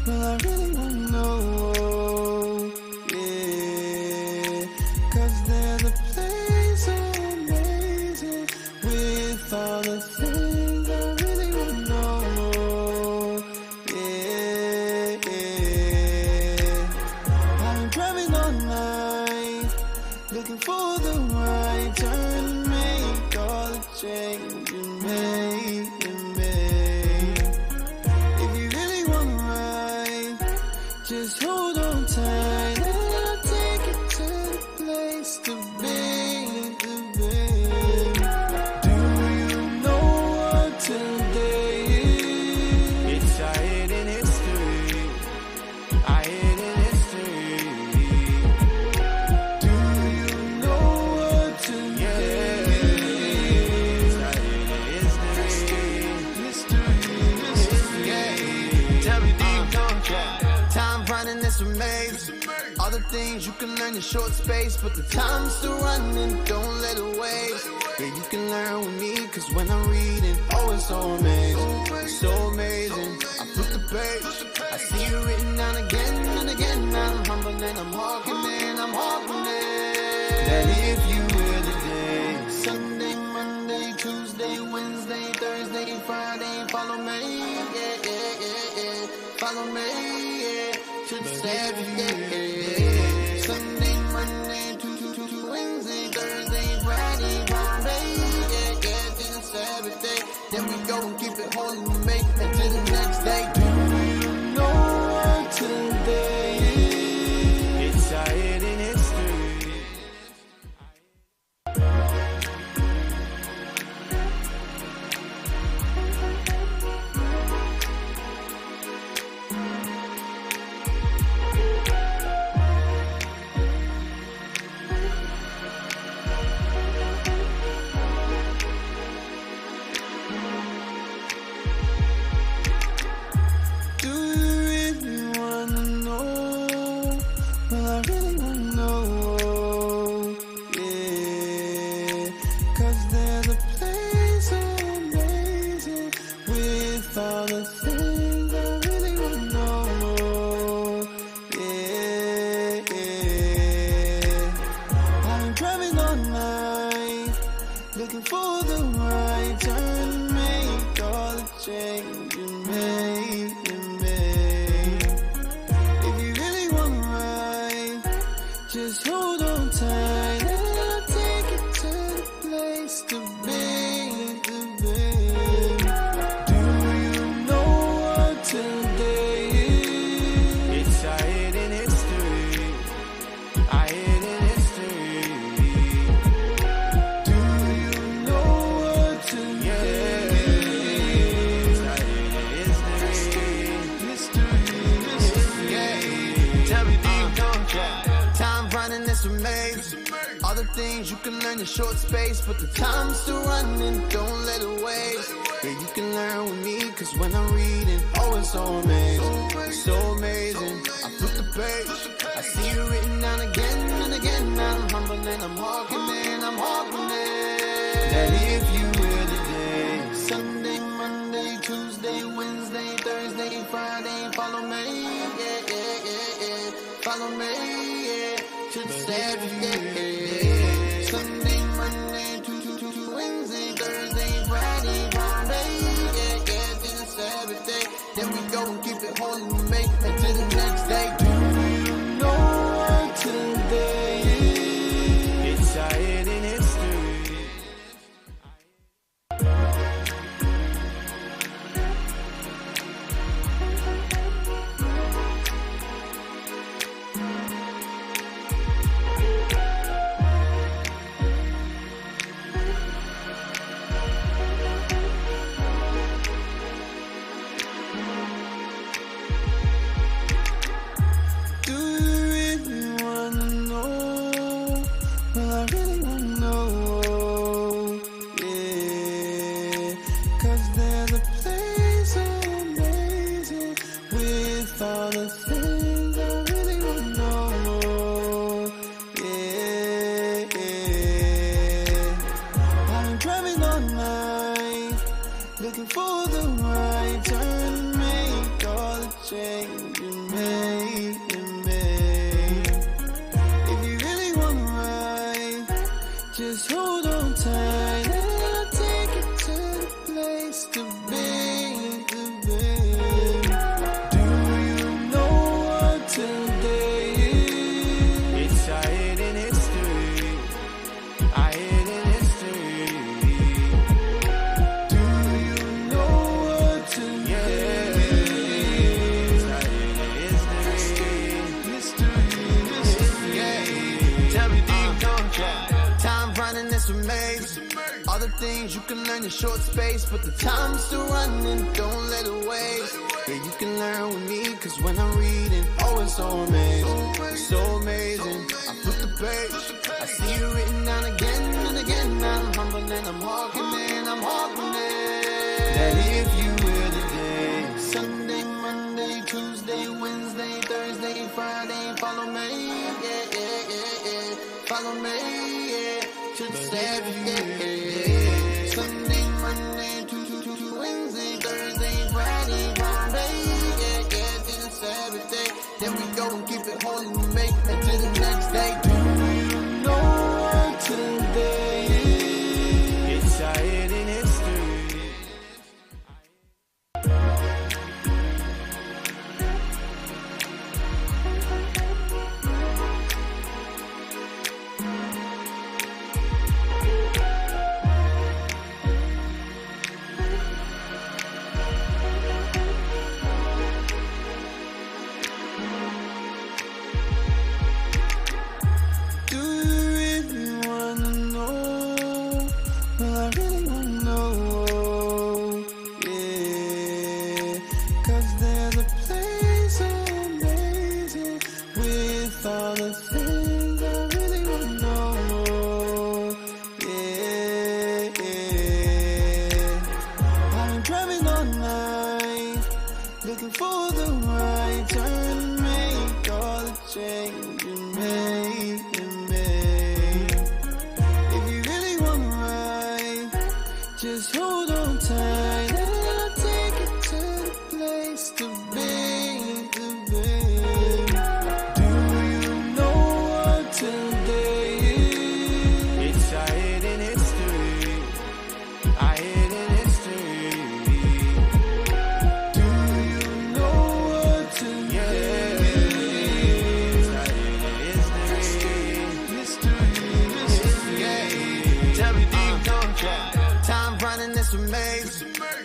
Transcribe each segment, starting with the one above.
Well, I really wanna know, yeah, 'cause there's a place so amazing with all the things I really wanna know, yeah, yeah. I'm driving all night, looking for the right turn to make all the change you made. Just hold on tight and I'll take you to the place to be, Do you know what today is? It's our hidden history, our hidden history. Do you know what today is? Our hidden history, yeah. Tell me, do you know? Time running is amazing. All the things you can learn in short space, but the time's still running, don't let it waste. Yeah, you can learn with me, 'cause when I'm reading, oh, it's so amazing, so amazing. I flip the page, I see it written down again and again. I'm humble and I'm hawking it, That if you were the day, Sunday, Monday, Tuesday, Wednesday, Thursday, Friday, follow me, yeah, yeah, yeah, yeah. Follow me, yeah, to the Sabbath, yeah. Sunday, Monday, Tuesday, Wednesday, Thursday, Friday, Friday, yeah, yeah, to the Sabbath day. Then we go and keep it holy, we make it to the next day. Do you know what today is? It's our hidden history. Things you can learn in short space, but the time's still running, don't let it waste. Yeah, you can learn with me, 'cause when I'm reading, oh, it's so amazing, so amazing. I flip the page, I see it written down again and again. I'm humble and I'm hawking it, That if you were the day, Sunday, Monday, Tuesday, Wednesday, Thursday, Friday, follow me, yeah, yeah, yeah, yeah. Follow me, yeah, to the Sabbath, yeah, yeah. Sunday, Monday, Tuesday, Wednesday, Thursday, Friday, Friday, yeah, yeah, to the Sabbath day. Then we go and keep it holy, we make it to the next day. Do you know what today is? It's our hidden history. this amaze. All the things you can learn in short space, but the time's still running, don't let it waste. Yeah, you can learn with me, cause when I'm reading, oh, it's so amazing, so amazing. I flip the page, I see it written down again and again. I'm humble and I'm walking in, I'm walking in. That if you will today, Sunday, Monday, Tuesday, Wednesday, Thursday, Friday, follow me, yeah, yeah, yeah, yeah. Follow me, yeah, to the Sabbath, yeah, yeah. Sunday, Monday, Tuesday, Wednesday, Thursday, Friday, follow me, yeah, yeah, to the Sabbath day. Then we go and keep it holy, we make it to the next day. Do you know what today is? It's our hidden history.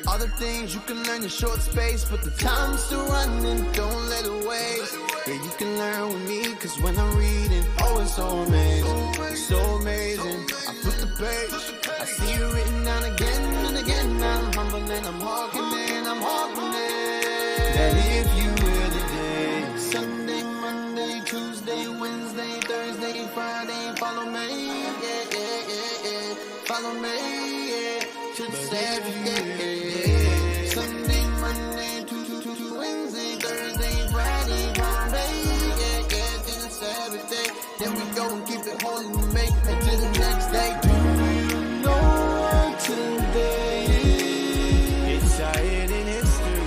All the things you can learn in short space, but the time's still running, don't let it waste. Yeah, you can learn with me, cause when I'm reading, oh, it's so amazing, so amazing. I flip the page, I see it written down again and again. I'm humble and I'm walking in, I'm walking in. That if you will today, Sunday, Monday, Tuesday, Wednesday, Thursday, Friday, follow me, yeah, yeah, yeah, yeah. Follow me, yeah, to the Sabbath, yeah, yeah, yeah. Sunday, Monday, Tuesday, Wednesday, Thursday, Friday, Friday, yeah, yeah, to the Sabbath day. Then we go and keep it holy, we make it to the next day. Do you know what today is? It's our hidden history.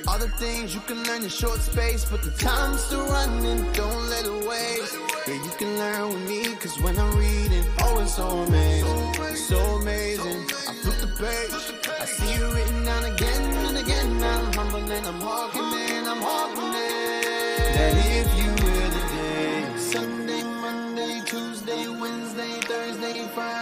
All the things you can learn in short space, but the time's still running, don't let it waste. Yeah, you can learn with me, cause when I'm reading, oh, it's so amazing, so amazing. I flip the page, I see it written down again and again. I'm humble and I'm walking in, I'm walking in. That if you will today, Sunday, Monday, Tuesday, Wednesday, Thursday, Friday,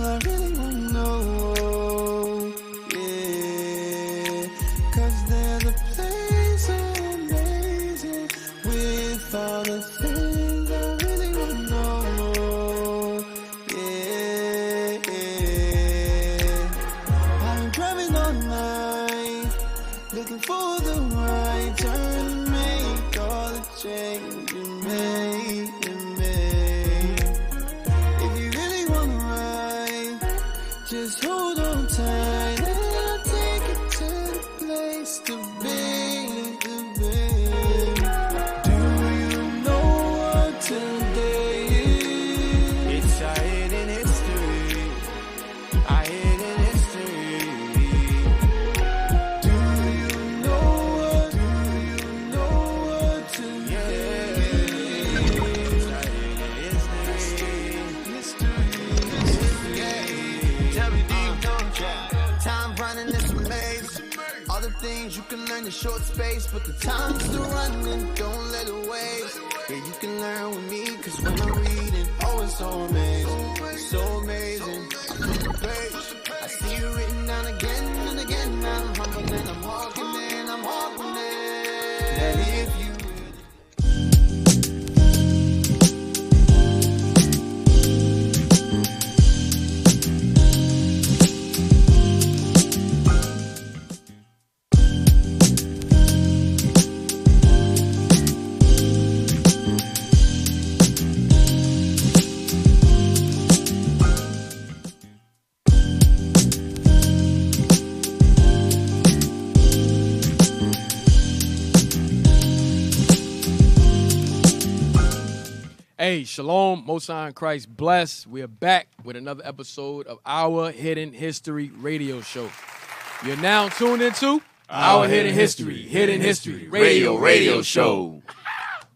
I really wanna know. Yeah, 'cause there's a place so amazing with all the things I really wanna know. Yeah, I'm driving all night, looking for the right turn to make all the change you made. If you really want to ride, just hold on tight and I'll take you to the place to be, Do you know what today is? It's our hidden history. Our hidden history. Do you know what today is? It's our hidden history. Yeah. Tell me, do you know? Time running is a maze. All the things you can learn in short space, but the time's still running, don't let it waste. Yeah, you can learn with me, 'cause when I'm reading, oh, it's so amazing, so amazing. I flip the page, I see you written down again and again. I'm humbling and I'm walking in, I'm walking in. That if you Hey, shalom, Most High in Christ bless. We are back with another episode of our Hidden History radio show. You're now tuned into our Hidden History radio show.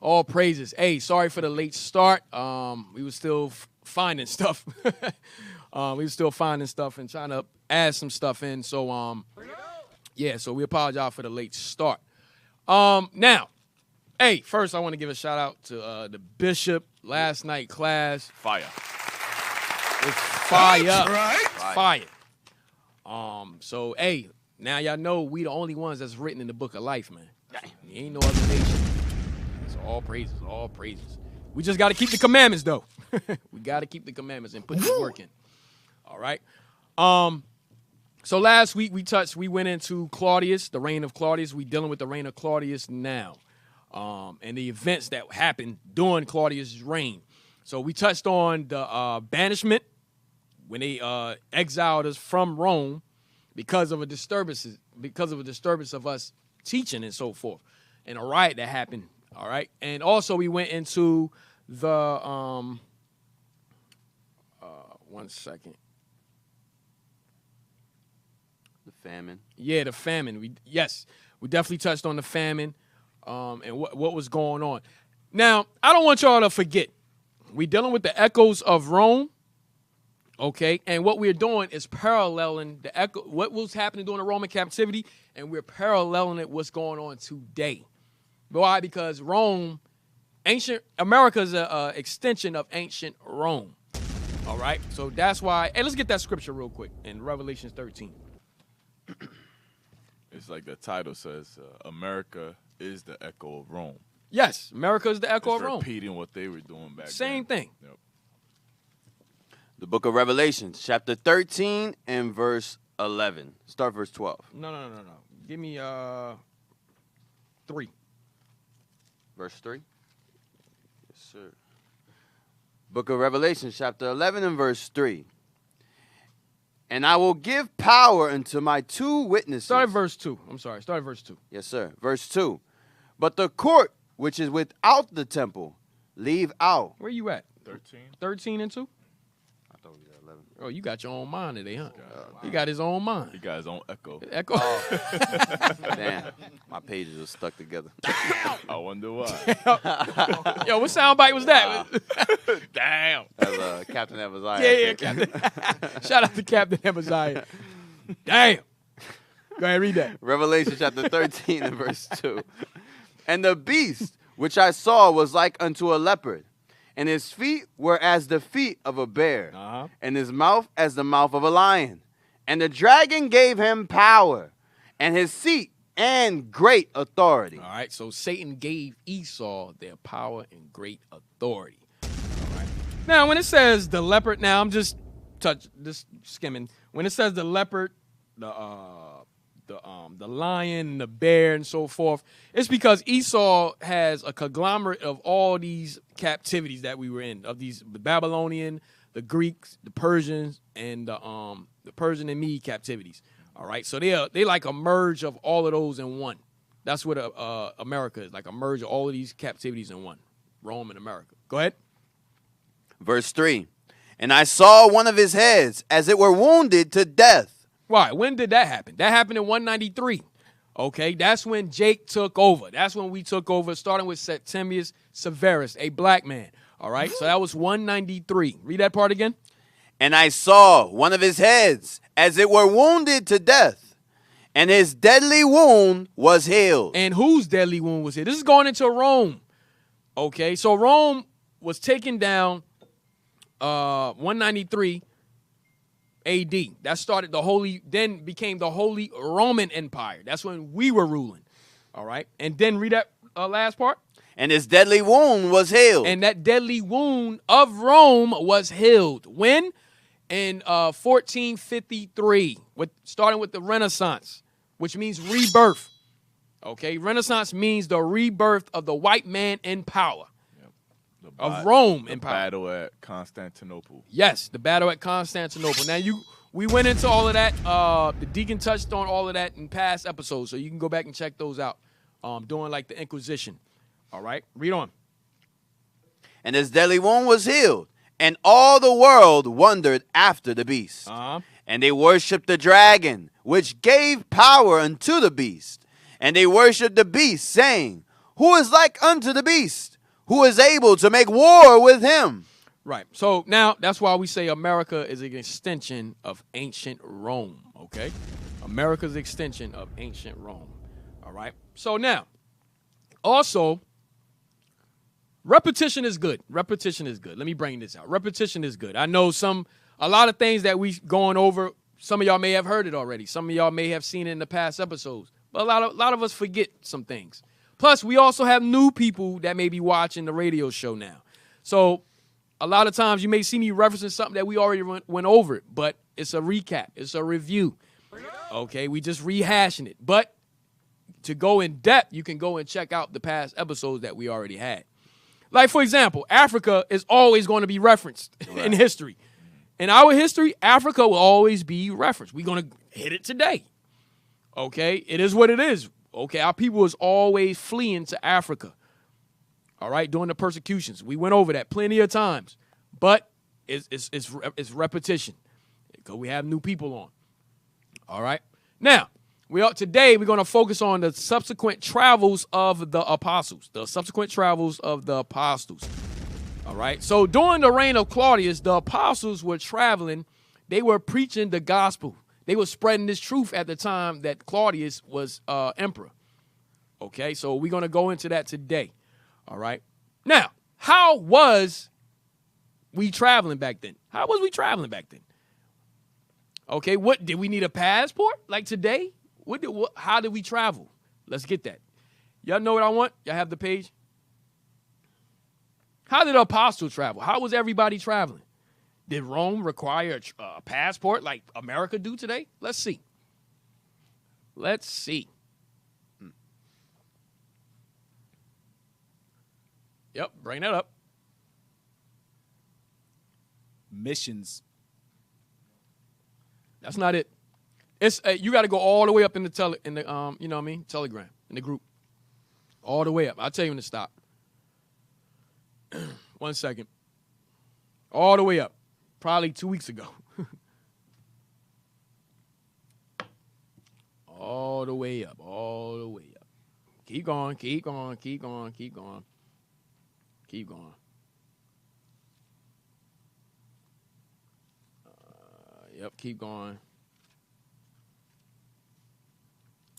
All praises. Hey, sorry for the late start. We were still finding stuff. We were still finding stuff and trying to add some stuff in. So, yeah, so we apologize for the late start. Now, hey, first I want to give a shout out to the bishop. Last night class. Fire. It's fire. That's right. It's fire. So, hey, now y'all know we the only ones that's written in the book of life, man. There ain't no other nation. It's all praises, all praises. We just got to keep the commandments, though. We got to keep the commandments and put the work in. All right. So last week we went into Claudius, the reign of Claudius. We dealing with the reign of Claudius now. And the events that happened during Claudius' reign. So we touched on the banishment when they exiled us from Rome because of a disturbance of us teaching and so forth, and a riot that happened. All right, and also we went into the one second. The famine. Yeah, the famine. We definitely touched on the famine. And what was going on. Now, I don't want y'all to forget, we're dealing with the echoes of Rome, okay? And what we're doing is paralleling what was happening during the Roman captivity, and we're paralleling it what's going on today. Why? Because ancient America is an extension of ancient Rome, all right? So that's why, hey, let's get that scripture real quick in Revelation 13. It's like the title says, America is the echo of Rome. Yes, America is the echo of Rome. Repeating what they were doing back then. Same thing. Yep. The book of Revelation, chapter 13 and verse 11. Start verse 12. No. Give me 3. Verse 3? Yes, sir. Book of Revelation, chapter 11 and verse 3. And I will give power unto my 2 witnesses. Start at verse 2. I'm sorry. Start at verse 2. Yes, sir. Verse 2. But the court which is without the temple, leave out. Where you at? 13. 13 and 2? I thought we got 11. Oh, you got your own mind today, huh? He got his own mind. He got his own echo. Echo. Damn. My pages are stuck together. I wonder why. Yo, what soundbite was that? Damn. That's Captain Evaziah. Yeah, Captain. Shout out to Captain Evaziah. Damn. Go ahead, read that. Revelation chapter 13 and verse 2. And the beast which I saw was like unto a leopard, and his feet were as the feet of a bear, Uh-huh. and his mouth as the mouth of a lion. And the dragon gave him power, and his seat and great authority. All right, so Satan gave Esau their power and great authority. All right. Now, when it says the leopard, now I'm just skimming. When it says the leopard, the lion, the bear, and so forth, it's because Esau has a conglomerate of all these captivities that we were in, of these the Babylonian, the Greeks, the Persians, and the Persian and Mede captivities. All right, so they like a merge of all of those in one. That's what America is, like a merge of all of these captivities in one. Rome and America. Go ahead. Verse 3. And I saw one of his heads as it were wounded to death. Why? When did that happen? That happened in 193. Okay, that's when Jake took over. That's when we took over, starting with Septimius Severus, a black man. All right, so that was 193. Read that part again. And I saw one of his heads as it were wounded to death, and his deadly wound was healed. And whose deadly wound was here? This is going into Rome. Okay, so Rome was taken down 193 AD. That started then became the Holy Roman Empire. That's when we were ruling. All right, and then read that last part. And his deadly wound was healed. And that deadly wound of Rome was healed. When? In 1453, starting with the Renaissance, which means rebirth. Okay, Renaissance means the rebirth of the white man in power. Of Rome in power. The battle at Constantinople. Yes, the battle at Constantinople. Now, we went into all of that. The deacon touched on all of that in past episodes, so you can go back and check those out. During like the Inquisition. All right, read on. And his deadly wound was healed, and all the world wondered after the beast. And they worshipped the dragon, which gave power unto the beast. And they worshipped the beast, saying, Who is like unto the beast? Who is able to make war with him? Right. So now that's why we say America is an extension of ancient Rome. Okay, America's extension of ancient Rome. All right. So now, also, repetition is good. Repetition is good. Let me bring this out. Repetition is good. I know a lot of things that we going over, some of y'all may have heard it already. Some of y'all may have seen it in the past episodes. But a lot of us forget some things. Plus, we also have new people that may be watching the radio show now. So a lot of times you may see me referencing something that we already went over it, but it's a recap. It's a review. Okay, we just rehashing it. But to go in depth, you can go and check out the past episodes that we already had. Like, for example, Africa is always going to be referenced in history. In our history, Africa will always be referenced. We're going to hit it today. Okay? It is what it is. Okay? Our people was always fleeing to Africa. All right? During the persecutions. We went over that plenty of times. But it's repetition. Because we have new people on. All right? Now, today we're going to focus on the subsequent travels of the apostles. The subsequent travels of the apostles. All right. So during the reign of Claudius, the apostles were traveling. They were preaching the gospel. They were spreading this truth at the time that Claudius was emperor. Okay. So we're going to go into that today. All right. Now, how was we traveling back then? How was we traveling back then? Okay. What did we need a passport like today? How did we travel? Let's get that. Y'all know what I want? Y'all have the page? How did the apostles travel? How was everybody traveling? Did Rome require a passport like America do today? Let's see. Let's see. Yep, bring that up. Missions. That's not it. It's you got to go all the way up in the you know what I mean, Telegram, in the group. All the way up. I'll tell you when to stop. 1 second. All the way up. Probably 2 weeks ago. All the way up. All the way up. Keep going. Keep going. Keep going. Keep going. Keep going. Yep. Keep going.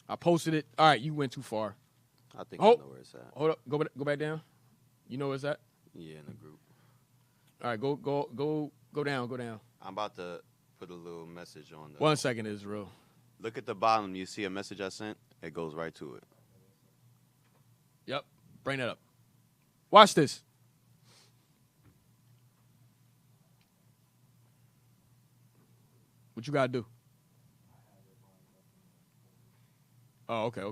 I posted it. All right. You went too far. I think I know where it's at. Hold up. Go back down. You know where it's at? Yeah, in the group. All right, go down. I'm about to put a little message on the. 1 second, Israel. Look at the bottom. You see a message I sent? It goes right to it. Yep, bring that up. Watch this. What you gotta do? Oh, okay. All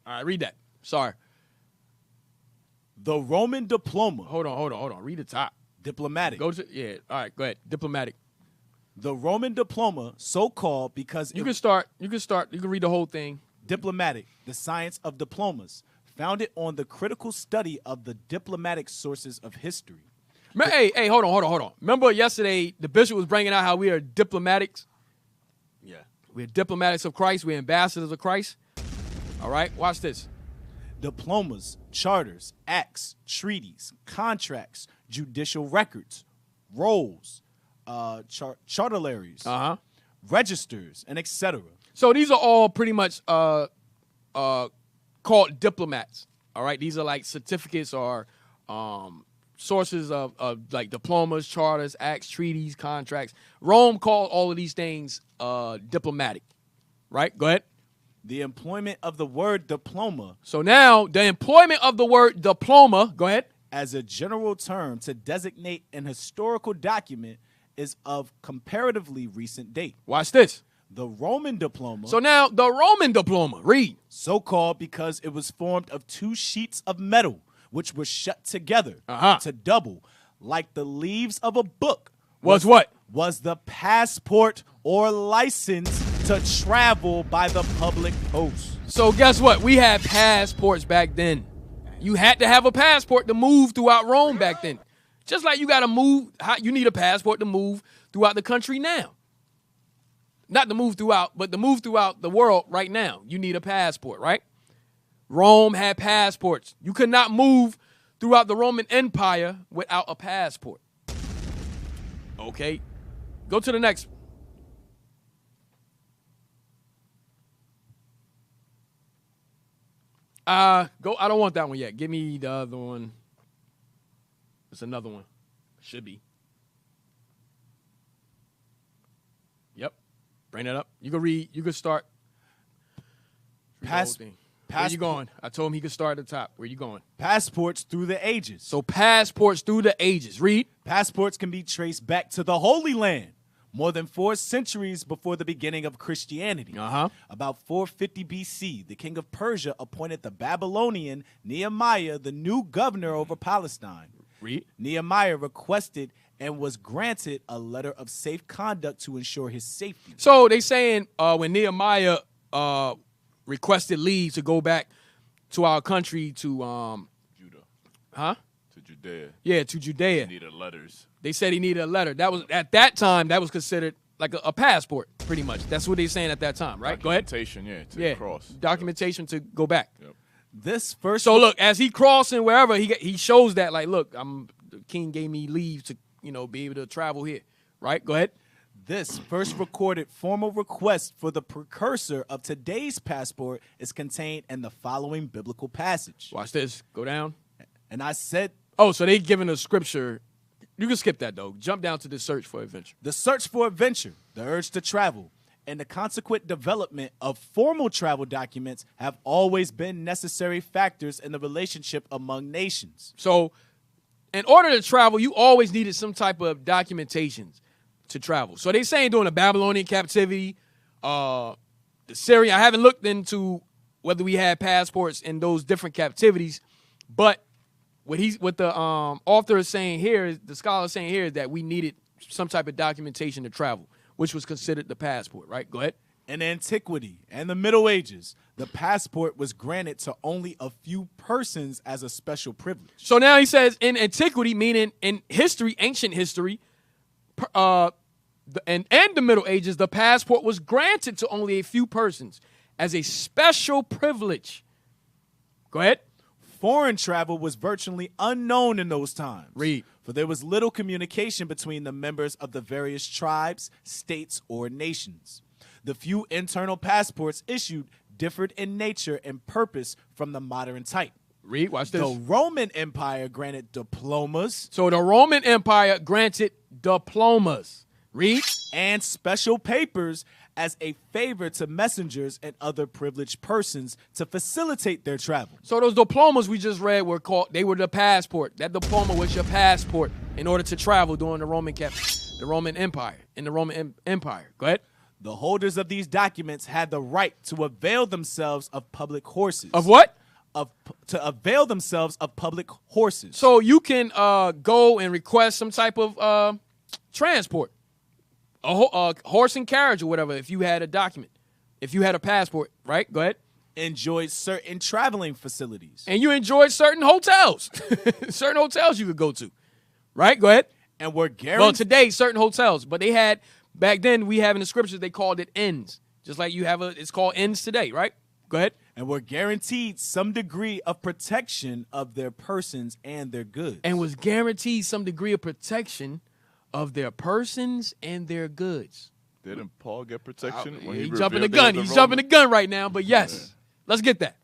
right, read that. Sorry. The Roman diploma. Hold on. Read the top. Diplomatic. All right, go ahead. Diplomatic. The Roman diploma, so called because You can start. You can read the whole thing. diplomatic, the science of diplomas, founded on the critical study of the diplomatic sources of history. Hey, hold on. Remember yesterday the bishop was bringing out how we are diplomatics? Yeah. We're diplomatics of Christ. We're ambassadors of Christ. All right, watch this. Diplomas, charters, acts, treaties, contracts, judicial records, rolls, chartularies, registers, and etc. So these are all pretty much called diplomats. All right, these are like certificates or sources of like diplomas, charters, acts, treaties, contracts. Rome called all of these things diplomatic. Right? Go ahead. The employment of the word diploma So now the employment of the word diploma, go ahead. as a general term to designate an historical document is of comparatively recent date. Watch this. The Roman diploma, So now the Roman diploma, read. so called because it was formed of two sheets of metal which were shut together to double, like the leaves of a book. Was what? Was the passport or license to travel by the public post. So guess what? We had passports back then. You had to have a passport to move throughout Rome back then. Just like you got to move, you need a passport to move throughout the country now. Not to move throughout, but to move throughout the world right now. You need a passport, right? Rome had passports. You could not move throughout the Roman Empire without a passport. Okay. Go to the next. I don't want that one yet. Give me the other one. It's another one. Should be. Yep. Bring that up. You can read. You can start. Read the whole thing. Where you going? I told him he could start at the top. Where you going? Passports through the ages. So passports through the ages. Read. Passports can be traced back to the Holy Land, more than 4 centuries before the beginning of Christianity. About 450 BC, the king of Persia appointed the Babylonian Nehemiah the new governor over Palestine. Read. Nehemiah requested and was granted a letter of safe conduct to ensure his safety. So they saying when Nehemiah requested leave to go back to our country to Judah. To Judea. Yeah, to Judea. He needed letters. They said he needed a letter. That was at that time. That was considered like a passport, pretty much. That's what they're saying at that time, right? Go ahead. Documentation, to cross. Documentation to go back. Yep. This first. So look, as he crossing wherever he shows that like, look, the king gave me leave to be able to travel here, right? Go ahead. This first recorded formal request for the precursor of today's passport is contained in the following biblical passage. Watch this. Go down. And I said. Oh, so they giving a scripture. You can skip that, though. Jump down to the search for adventure. The search for adventure, the urge to travel, and the consequent development of formal travel documents have always been necessary factors in the relationship among nations. So, in order to travel, you always needed some type of documentation to travel. So they saying during the Babylonian captivity, the Syrian, I haven't looked into whether we had passports in those different captivities, but what the author is saying here, the scholar is saying here, is that we needed some type of documentation to travel, which was considered the passport, right? Go ahead. In antiquity and the Middle Ages, the passport was granted to only a few persons as a special privilege. So now he says in antiquity, meaning in history, ancient history, and the Middle Ages, the passport was granted to only a few persons as a special privilege. Go ahead. Foreign travel was virtually unknown in those times. Read. For there was little communication between the members of the various tribes, states, or nations. The few internal passports issued differed in nature and purpose from the modern type. Read, watch this. The Roman Empire granted diplomas So the Roman Empire granted diplomas. Read. and special papers as a favor to messengers and other privileged persons to facilitate their travel. So those diplomas we just read were they were the passport. That diploma was your passport in order to travel during the Roman Empire. In the Roman Empire. Go ahead. The holders of these documents had the right to avail themselves of public horses. Of what? To avail themselves of public horses. So you can go and request some type of transport, a horse and carriage or whatever, if you had a document, if you had a passport, right? Go ahead. Enjoyed certain traveling facilities. And you enjoyed certain hotels, certain hotels you could go to, right? Go ahead. And were guaranteed. Well, today, certain hotels, but they had, back then, we have in the scriptures, they called it inns, just like you have it's called inns today, right? Go ahead. And were guaranteed some degree of protection of their persons and their goods. And was guaranteed some degree of protection of their persons and their goods. Didn't Paul get protection when He's he jumping the revealed gun. they He's was jumping the Roman? gun right now, but yes. Let's get that.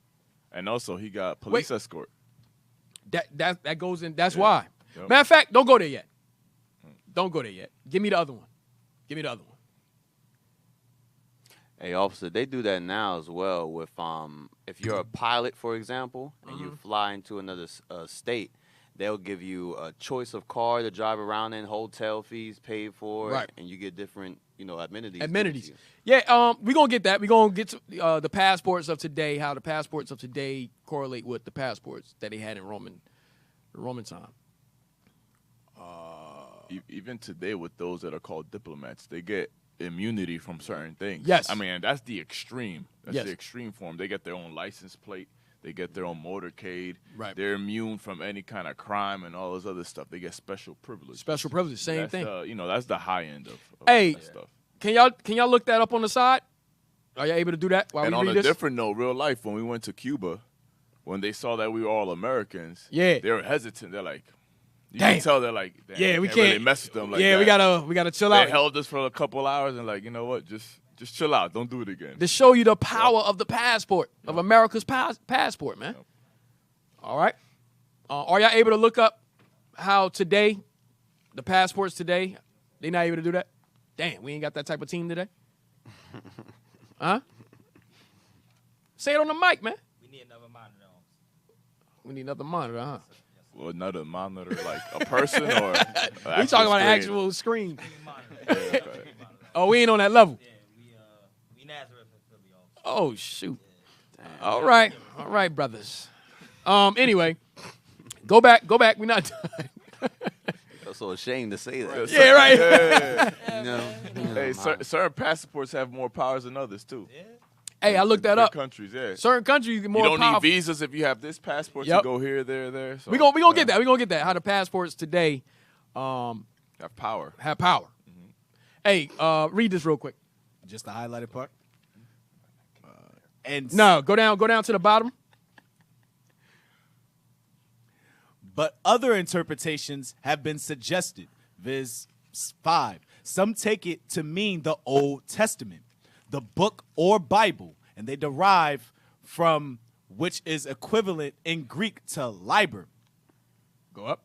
And also, he got police Wait. escort. That goes in. That's why. Yep. Matter of fact, don't go there yet. Don't go there yet. Give me the other one. Give me the other one. Hey, officer, they do that now as well with if you're a pilot, for example, and you fly into another state, they'll give you a choice of car to drive around in, hotel fees paid for, Right. and you get different, amenities. Amenities. given to Yeah, we're going to get that. We're going to get to the passports of today, how the passports of today correlate with the passports that they had in Roman time. Even today, with those that are called diplomats, they get immunity from certain things. Yes. I mean, that's the extreme. That's Yes. the extreme form. They get their own license plate. They get their own motorcade. Right. They're immune from any kind of crime and all this other stuff. They get special privileges. Special privileges, same That's, thing. That's the high end of Hey, that stuff. Can y'all look that up on the side? Are you able to do that while And we on read a this? different note, real life, when we went to Cuba, when they saw that we were all Americans, Yeah. they were hesitant. They're like, you Damn. can tell they're like, damn, Yeah, we really can't mess with them like yeah, that. we gotta chill They out. held us for a couple hours and like, you know what, just chill out. Don't do it again. To show you the power of the passport, of America's passport, man. Yep. All right. Are y'all able to look up how today, the passports today, they not able to do that? Damn, we ain't got that type of team today. Huh? Say it on the mic, man. We need another monitor on. We need another monitor, huh? Well, another monitor, like a person or We talking about an actual screen. Monitor. Oh, we ain't on that level. Yeah, we Nazareth and Philly on. Oh, shoot. All right, brothers. Anyway, go back. We're not done. I'm so ashamed to say that. Yeah, right. Hey, certain passports have more powers than others too. Yeah. Hey, I looked that Different up. Countries, yeah. Certain countries get more You don't powerful. need visas if you have this passport Yep. to go here, there. So, We gonna get that. We gonna get that. How the passports today Have power. have power. Hey, read this real quick. Just the highlighted part. And No, go down to the bottom. But other interpretations have been suggested. Viz. 5. Some take it to mean the Old Testament, the book or Bible, and they derive from which is equivalent in Greek to liber, Go up.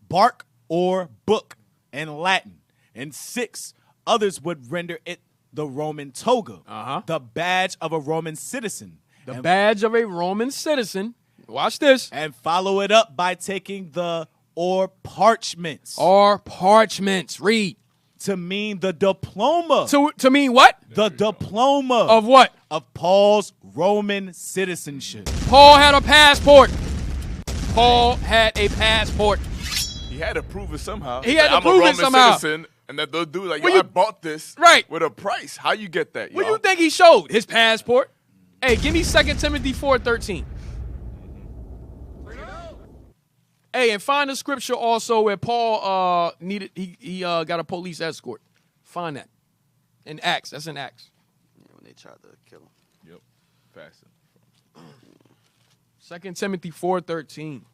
bark or book in Latin. And 6, others would render it the Roman toga, the badge of a Roman citizen. The badge of a Roman citizen. Watch this. And follow it up by taking the or parchments Or parchments. Read. to mean the diploma. To mean what? The diploma Of what? of Paul's Roman citizenship. Paul had a passport. Paul had a passport. He had to prove it somehow. He had to I'm prove a it Roman somehow. Citizen, and that they'll do like, Well, yo, you- I bought this Right. with a price. How you get that, What yo? do you think he showed? His passport. Hey, give me 2 Timothy 4:13. Hey, and find the scripture also where Paul he got a police escort. Find that. In Acts. That's in Acts. Yeah, when they tried to kill him. Yep. Fasten. 2 Timothy 4:13.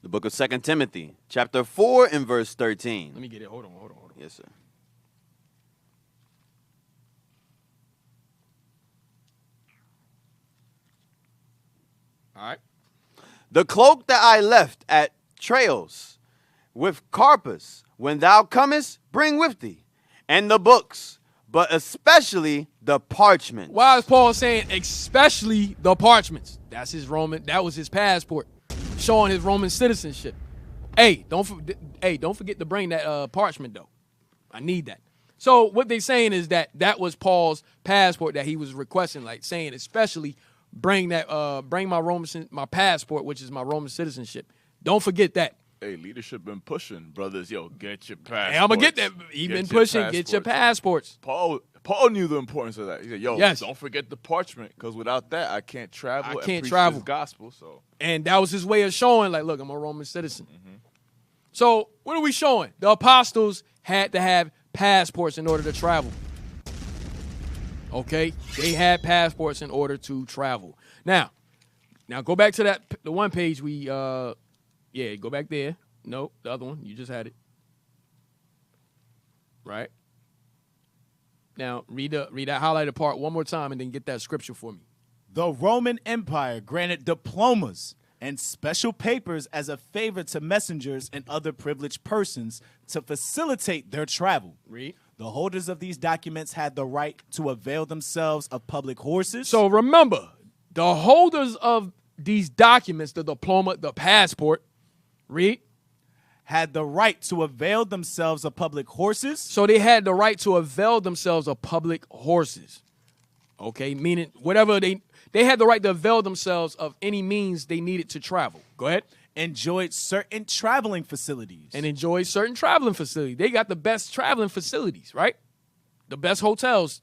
The book of 2 Timothy, chapter 4 and verse 13. Let me get it. Hold on. Yes, sir. All right. The cloak that I left at Trails with Carpus, when thou comest, bring with thee, and the books, but especially the parchments. Why is Paul saying especially the parchments? That's his Roman. That was his passport, showing his Roman citizenship. Hey, don't forget to bring that parchment though. I need that. So what they saying is that was Paul's passport that he was requesting, like saying especially bring that bring my passport, which is my Roman citizenship. Don't forget that. Hey, leadership been pushing, brothers. Yo, get your passports. Hey, I'm gonna get that. He been pushing. Get your passports. Paul knew the importance of that. He said, "Yo, don't forget the parchment, because without that, I can't travel. I can't preach travel. this gospel." So, and that was his way of showing, like, look, I'm a Roman citizen. Mm-hmm. So what are we showing? The apostles had to have passports in order to travel. Okay, they had passports in order to travel. Now go back to the one page we go back there. No, the other one. You just had it. Right. Now read that highlighted part one more time and then get that scripture for me. The Roman Empire granted diplomas and special papers as a favor to messengers and other privileged persons to facilitate their travel. Read. The holders of these documents had the right to avail themselves of public horses. So remember, the holders of these documents, the diploma, the passport, read, had the right to avail themselves of public horses. So they had the right to avail themselves of public horses. Okay, meaning whatever they had the right to avail themselves of any means they needed to travel. Go ahead. Enjoyed certain traveling facilities. And enjoyed certain traveling facilities. They got the best traveling facilities, right? The best hotels,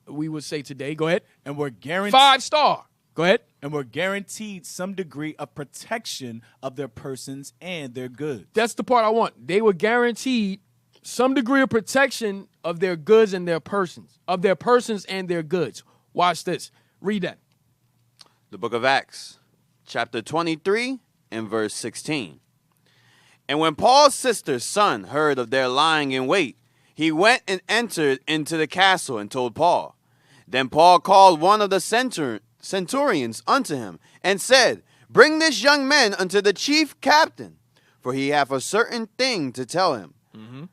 we would say today. Go ahead. And were guaranteed 5-star. Go ahead. And were guaranteed some degree of protection of their persons and their goods. That's the part I want. They were guaranteed some degree of protection of their goods and their persons, and their goods. Watch this. Read that. The book of Acts, chapter 23 and verse 16. And when Paul's sister's son heard of their lying in wait, he went and entered into the castle and told Paul. Then Paul called one of the centurions unto him and said, Bring this young man unto the chief captain, for he hath a certain thing to tell him. Mm-hmm.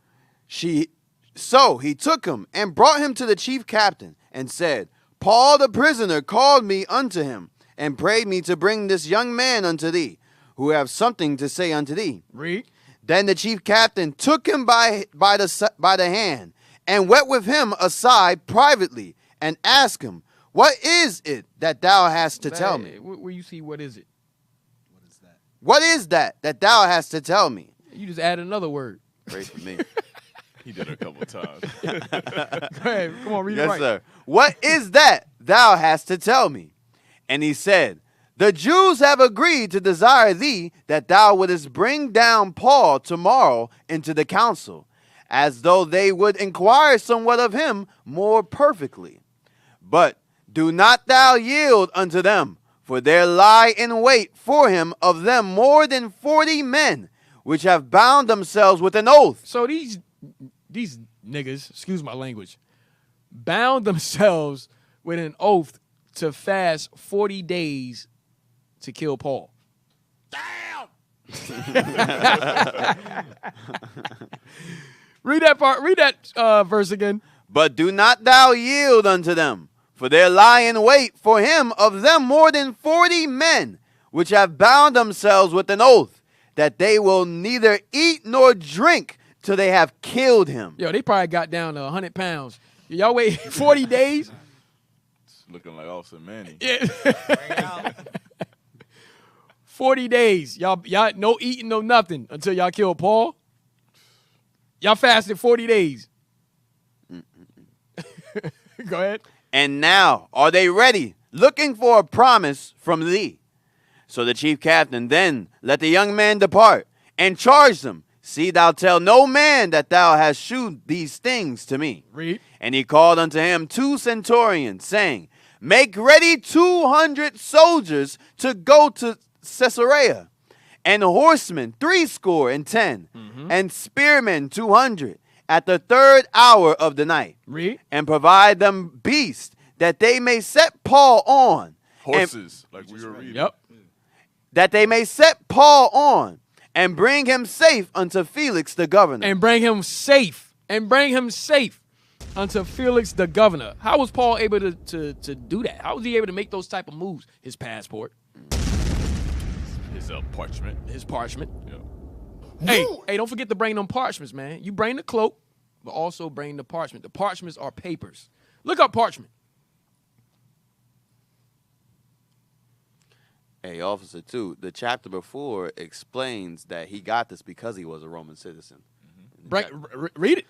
So he took him and brought him to the chief captain and said, Paul the prisoner called me unto him and prayed me to bring this young man unto thee, who have something to say unto thee. Read. Then the chief captain took him by the hand and went with him aside privately and asked him, What is it that thou hast to tell me? Where you see what is it? What is that thou hast to tell me? You just add another word. Pray for me. he did it a couple times. Go ahead. Come on, read it right. Yes, sir. What is that thou hast to tell me? And he said, The Jews have agreed to desire thee that thou wouldest bring down Paul tomorrow into the council, as though they would inquire somewhat of him more perfectly. But do not thou yield unto them, for there lie in wait for him of them more than 40 men, which have bound themselves with an oath. So these niggas, excuse my language, bound themselves with an oath to fast 40 days to kill Paul. Damn! Read that part. Read that verse again. But do not thou yield unto them, for there lie in wait for him of them more than 40 men, which have bound themselves with an oath, that they will neither eat nor drink till they have killed him. Yo, they probably got down to 100 pounds. Y'all wait 40 days? It's looking like Officer Manny. Yeah. 40 days. Y'all no eating, no nothing until y'all kill Paul. Y'all fasted 40 days. Go ahead. And now are they ready, looking for a promise from thee? So the chief captain then let the young man depart, and charged him, See thou tell no man that thou hast shewed these things to me. Read. And he called unto him 2 centurions, saying, Make ready 200 soldiers to go to Caesarea, and horsemen 70, and spearmen 200, at the 3rd hour of the night. Read. And provide them beasts, that they may set Paul on. Horses, like we were reading. Yep. that they may set Paul on and bring him safe unto Felix the governor. And bring him safe. Unto Felix the governor. How was Paul able to do that? How was he able to make those type of moves? His passport. His parchment. His parchment. Yeah. Hey, don't forget to bring them parchments, man. You bring the cloak, but also bring the parchment. The parchments are papers. Look up parchment. Hey, officer, too, the chapter before explains that he got this because he was a Roman citizen. Read it.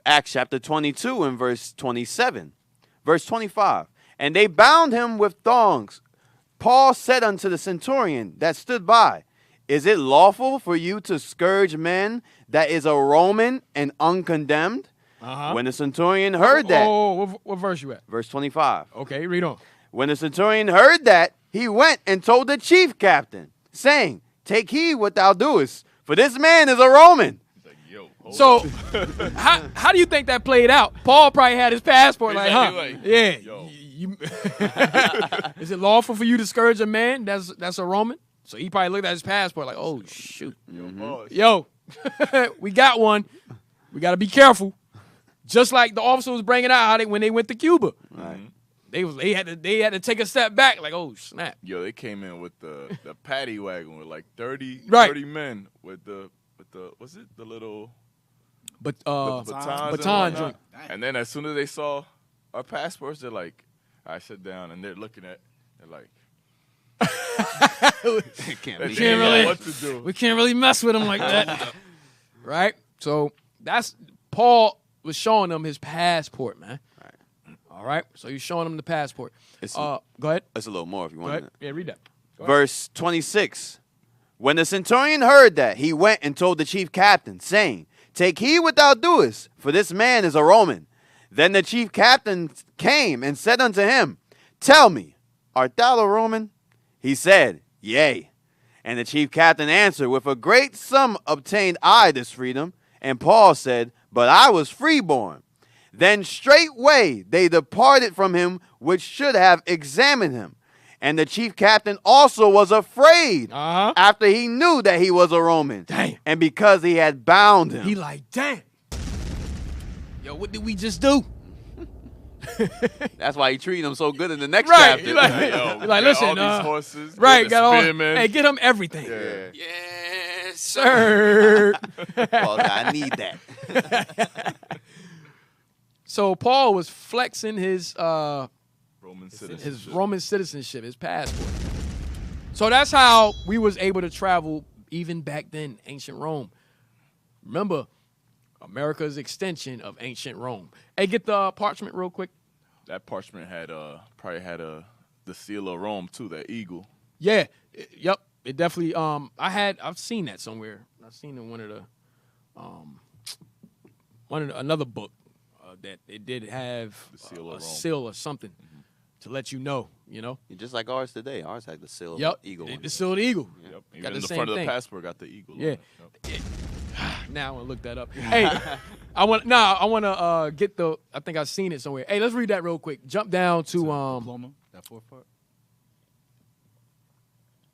Acts chapter 22 and verse 27. Verse 25. And they bound him with thongs. Paul said unto the centurion that stood by, Is it lawful for you to scourge men that is a Roman and uncondemned? When the centurion heard that. What verse you at? Verse 25. Okay, read on. When the centurion heard that, he went and told the chief captain, saying, Take heed what thou doest, for this man is a Roman. He's like, yo, hold So, up. how do you think that played out? Paul probably had his passport, like, huh? Exactly, like, Yeah. yo. Is it lawful for you to scourge a man that's a Roman? So he probably looked at his passport like, oh, shoot. Boss. Yo, we got one. We got to be careful. Just like the officer was bringing out when they went to Cuba. Right. They had to take a step back, like, oh, snap. Yo, they came in with the paddy wagon with like 30 men with the what's it, the little But batons baton and whatnot. joint. And then as soon as they saw our passports, they're like, I sit down and they're looking at, they're like, Can't they be didn't know really- what to do. We can't really mess with him like that. Right? So that's Paul was showing them his passport, man. Right. All right? So he's showing them the passport. It's- Go ahead. That's a little more if you Go want. ahead. Yeah, read that. Go ahead. Verse 26. When the centurion heard that, he went and told the chief captain, saying, Take heed what thou doest, for this man is a Roman. Then the chief captain came and said unto him, Tell me, art thou a Roman? He said, Yea. And the chief captain answered, With a great sum obtained I this freedom. And Paul said, But I was freeborn. Then straightway they departed from him, which should have examined him. And the chief captain also was afraid after he knew that he was a Roman. Damn. And because he had bound him. He like, damn. Yo, what did we just do? That's why he treated him so good in the next Right. chapter. He like, Yo, he we like, got listen, all these horses, right, the got all. spearmen. Hey, get him everything. Yeah. Yes, sir. Paul said, I need that. So Paul was flexing his Roman citizenship. his Roman citizenship, his passport. So that's how we was able to travel even back then, ancient Rome. Remember, America's extension of ancient Rome. Hey, get the parchment real quick. That parchment had probably had the seal of Rome too, that eagle. Yeah, yep. It definitely. I've seen that somewhere. I've seen it in one of the another book that it did have The seal of a Rome. seal or something to let you know. Just like ours today. Ours had the seal of Yep. the eagle. The seal of the eagle. Yep. Even Got in the the same front of thing. the passport got the eagle. Yeah. On it. Yep. Now I want to look that up. Hey, I want to get the. I think I've seen it somewhere. Hey, let's read that real quick. Jump down to Diploma, that fourth part.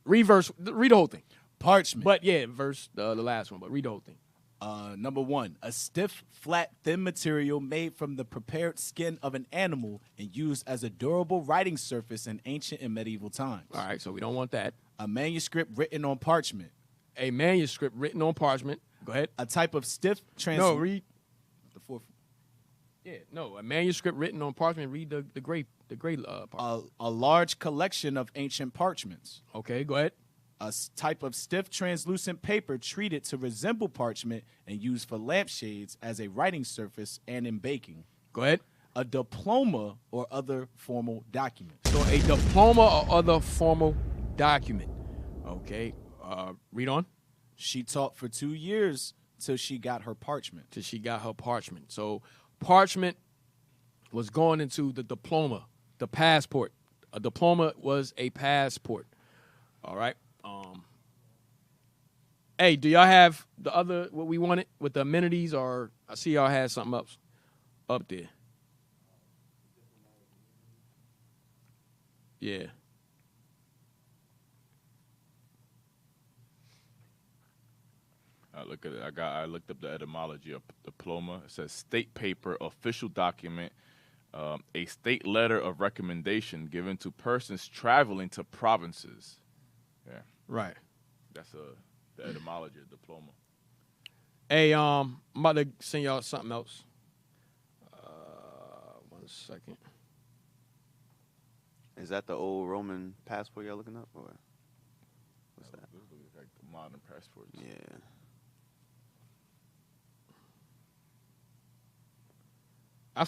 read the whole thing. Parchment. But yeah, verse the last one. But read the whole thing. Number 1, a stiff, flat, thin material made from the prepared skin of an animal and used as a durable writing surface in ancient and medieval times. All right, so we don't want that. A manuscript written on parchment. A manuscript written on parchment. Go ahead. A type of stiff No, read. the fourth. Yeah, no, a manuscript written on parchment. Read the gray part. A large collection of ancient parchments. Okay, go ahead. A type of stiff, translucent paper treated to resemble parchment and used for lampshades as a writing surface and in baking. Go ahead. A diploma or other formal document. So a diploma or other formal document. Okay, read on. She taught for 2 years till she got her parchment. Till she got her parchment. So parchment was going into the diploma, the passport. A diploma was a passport. All right. Hey, do y'all have the other what we wanted with the amenities, or I see y'all had something else up there? Yeah. Look at it. I looked up the etymology of diploma. It says state paper, official document, a state letter of recommendation given to persons traveling to provinces. Yeah, Right. that's the etymology of diploma. Hey, I'm about to send y'all something else. 1 second. Is that the old Roman passport y'all looking up, or what's that? This looks like the modern passports. Yeah. I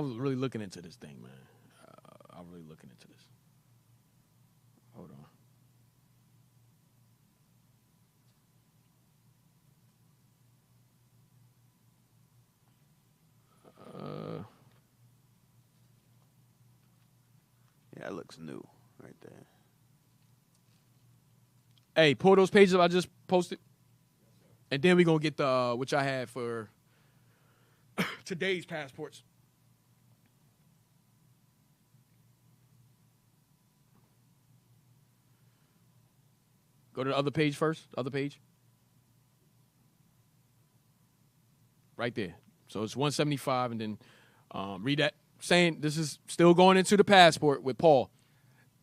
was really looking into this thing, man. I was really looking into this. Hold on. Yeah, it looks new right there. Hey, pull those pages I just posted. And then we're going to get the which I had for today's passports. Go to the other page first. Other page. Right there. So it's 175, and then read that. Saying this is still going into the passport with Paul.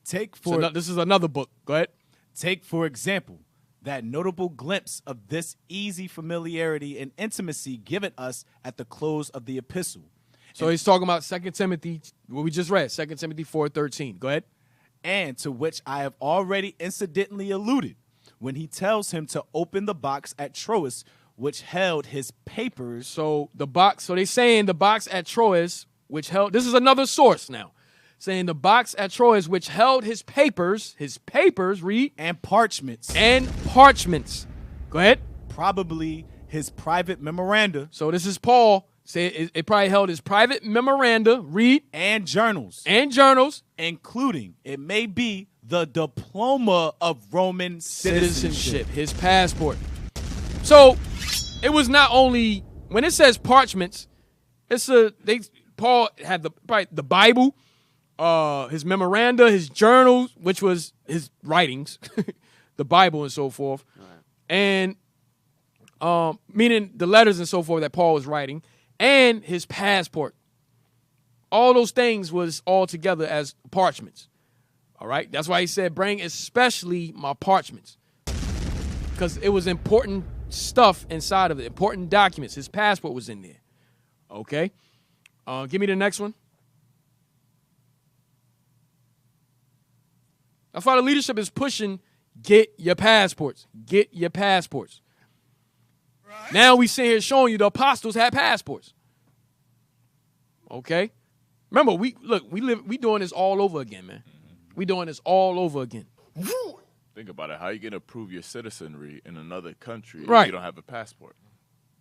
This is another book. Go ahead. Take, for example, that notable glimpse of this easy familiarity and intimacy given us at the close of the epistle. So he's talking about 2 Timothy, what we just read, 2 Timothy 4:13. Go ahead. And to which I have already incidentally alluded when he tells him to open the box at Troas, which held his papers. So they're saying the box at Troas, which held, this is another source now, saying the box at Troas, which held his papers, read. And parchments. Go ahead. Probably his private memoranda. So this is Paul. Say it probably held his private memoranda, read. And journals. Including, it may be, the diploma of Roman citizenship. His passport. So it was not only, when it says parchments, Paul had the Bible, his memoranda, his journals, which was his writings, the Bible and so forth, and meaning the letters and so forth that Paul was writing, and his passport. All those things was all together as parchments. All right? That's why he said, bring especially my parchments, because it was important stuff inside of it, important documents. His passport was in there. Okay? Give me the next one. That's why the leadership is pushing, get your passports. Get your passports. Right. Now we sit here showing you the apostles had passports. Okay? Remember, we doing this all over again, man. We doing this all over again. Think about it. How you gonna prove your citizenry in another country if right. you don't have a passport?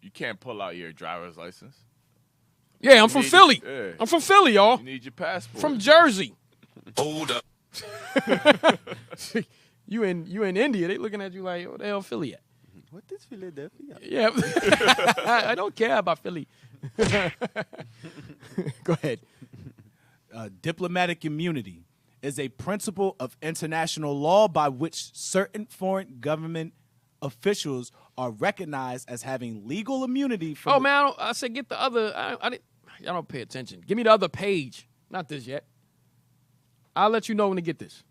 You can't pull out your driver's license. Yeah, I'm from Philly. Yeah. I'm from Philly, y'all. You need your passport. From Jersey. Hold up. You in India, they looking at you like, what the hell Philly at? What is Philadelphia? Yeah. I don't care about Philly. Go ahead. Diplomatic immunity is a principle of international law by which certain foreign government officials are recognized as having legal immunity from. Oh, man, I said get the other. Y'all don't pay attention. Give me the other page. Not this yet. I'll let you know when to get this.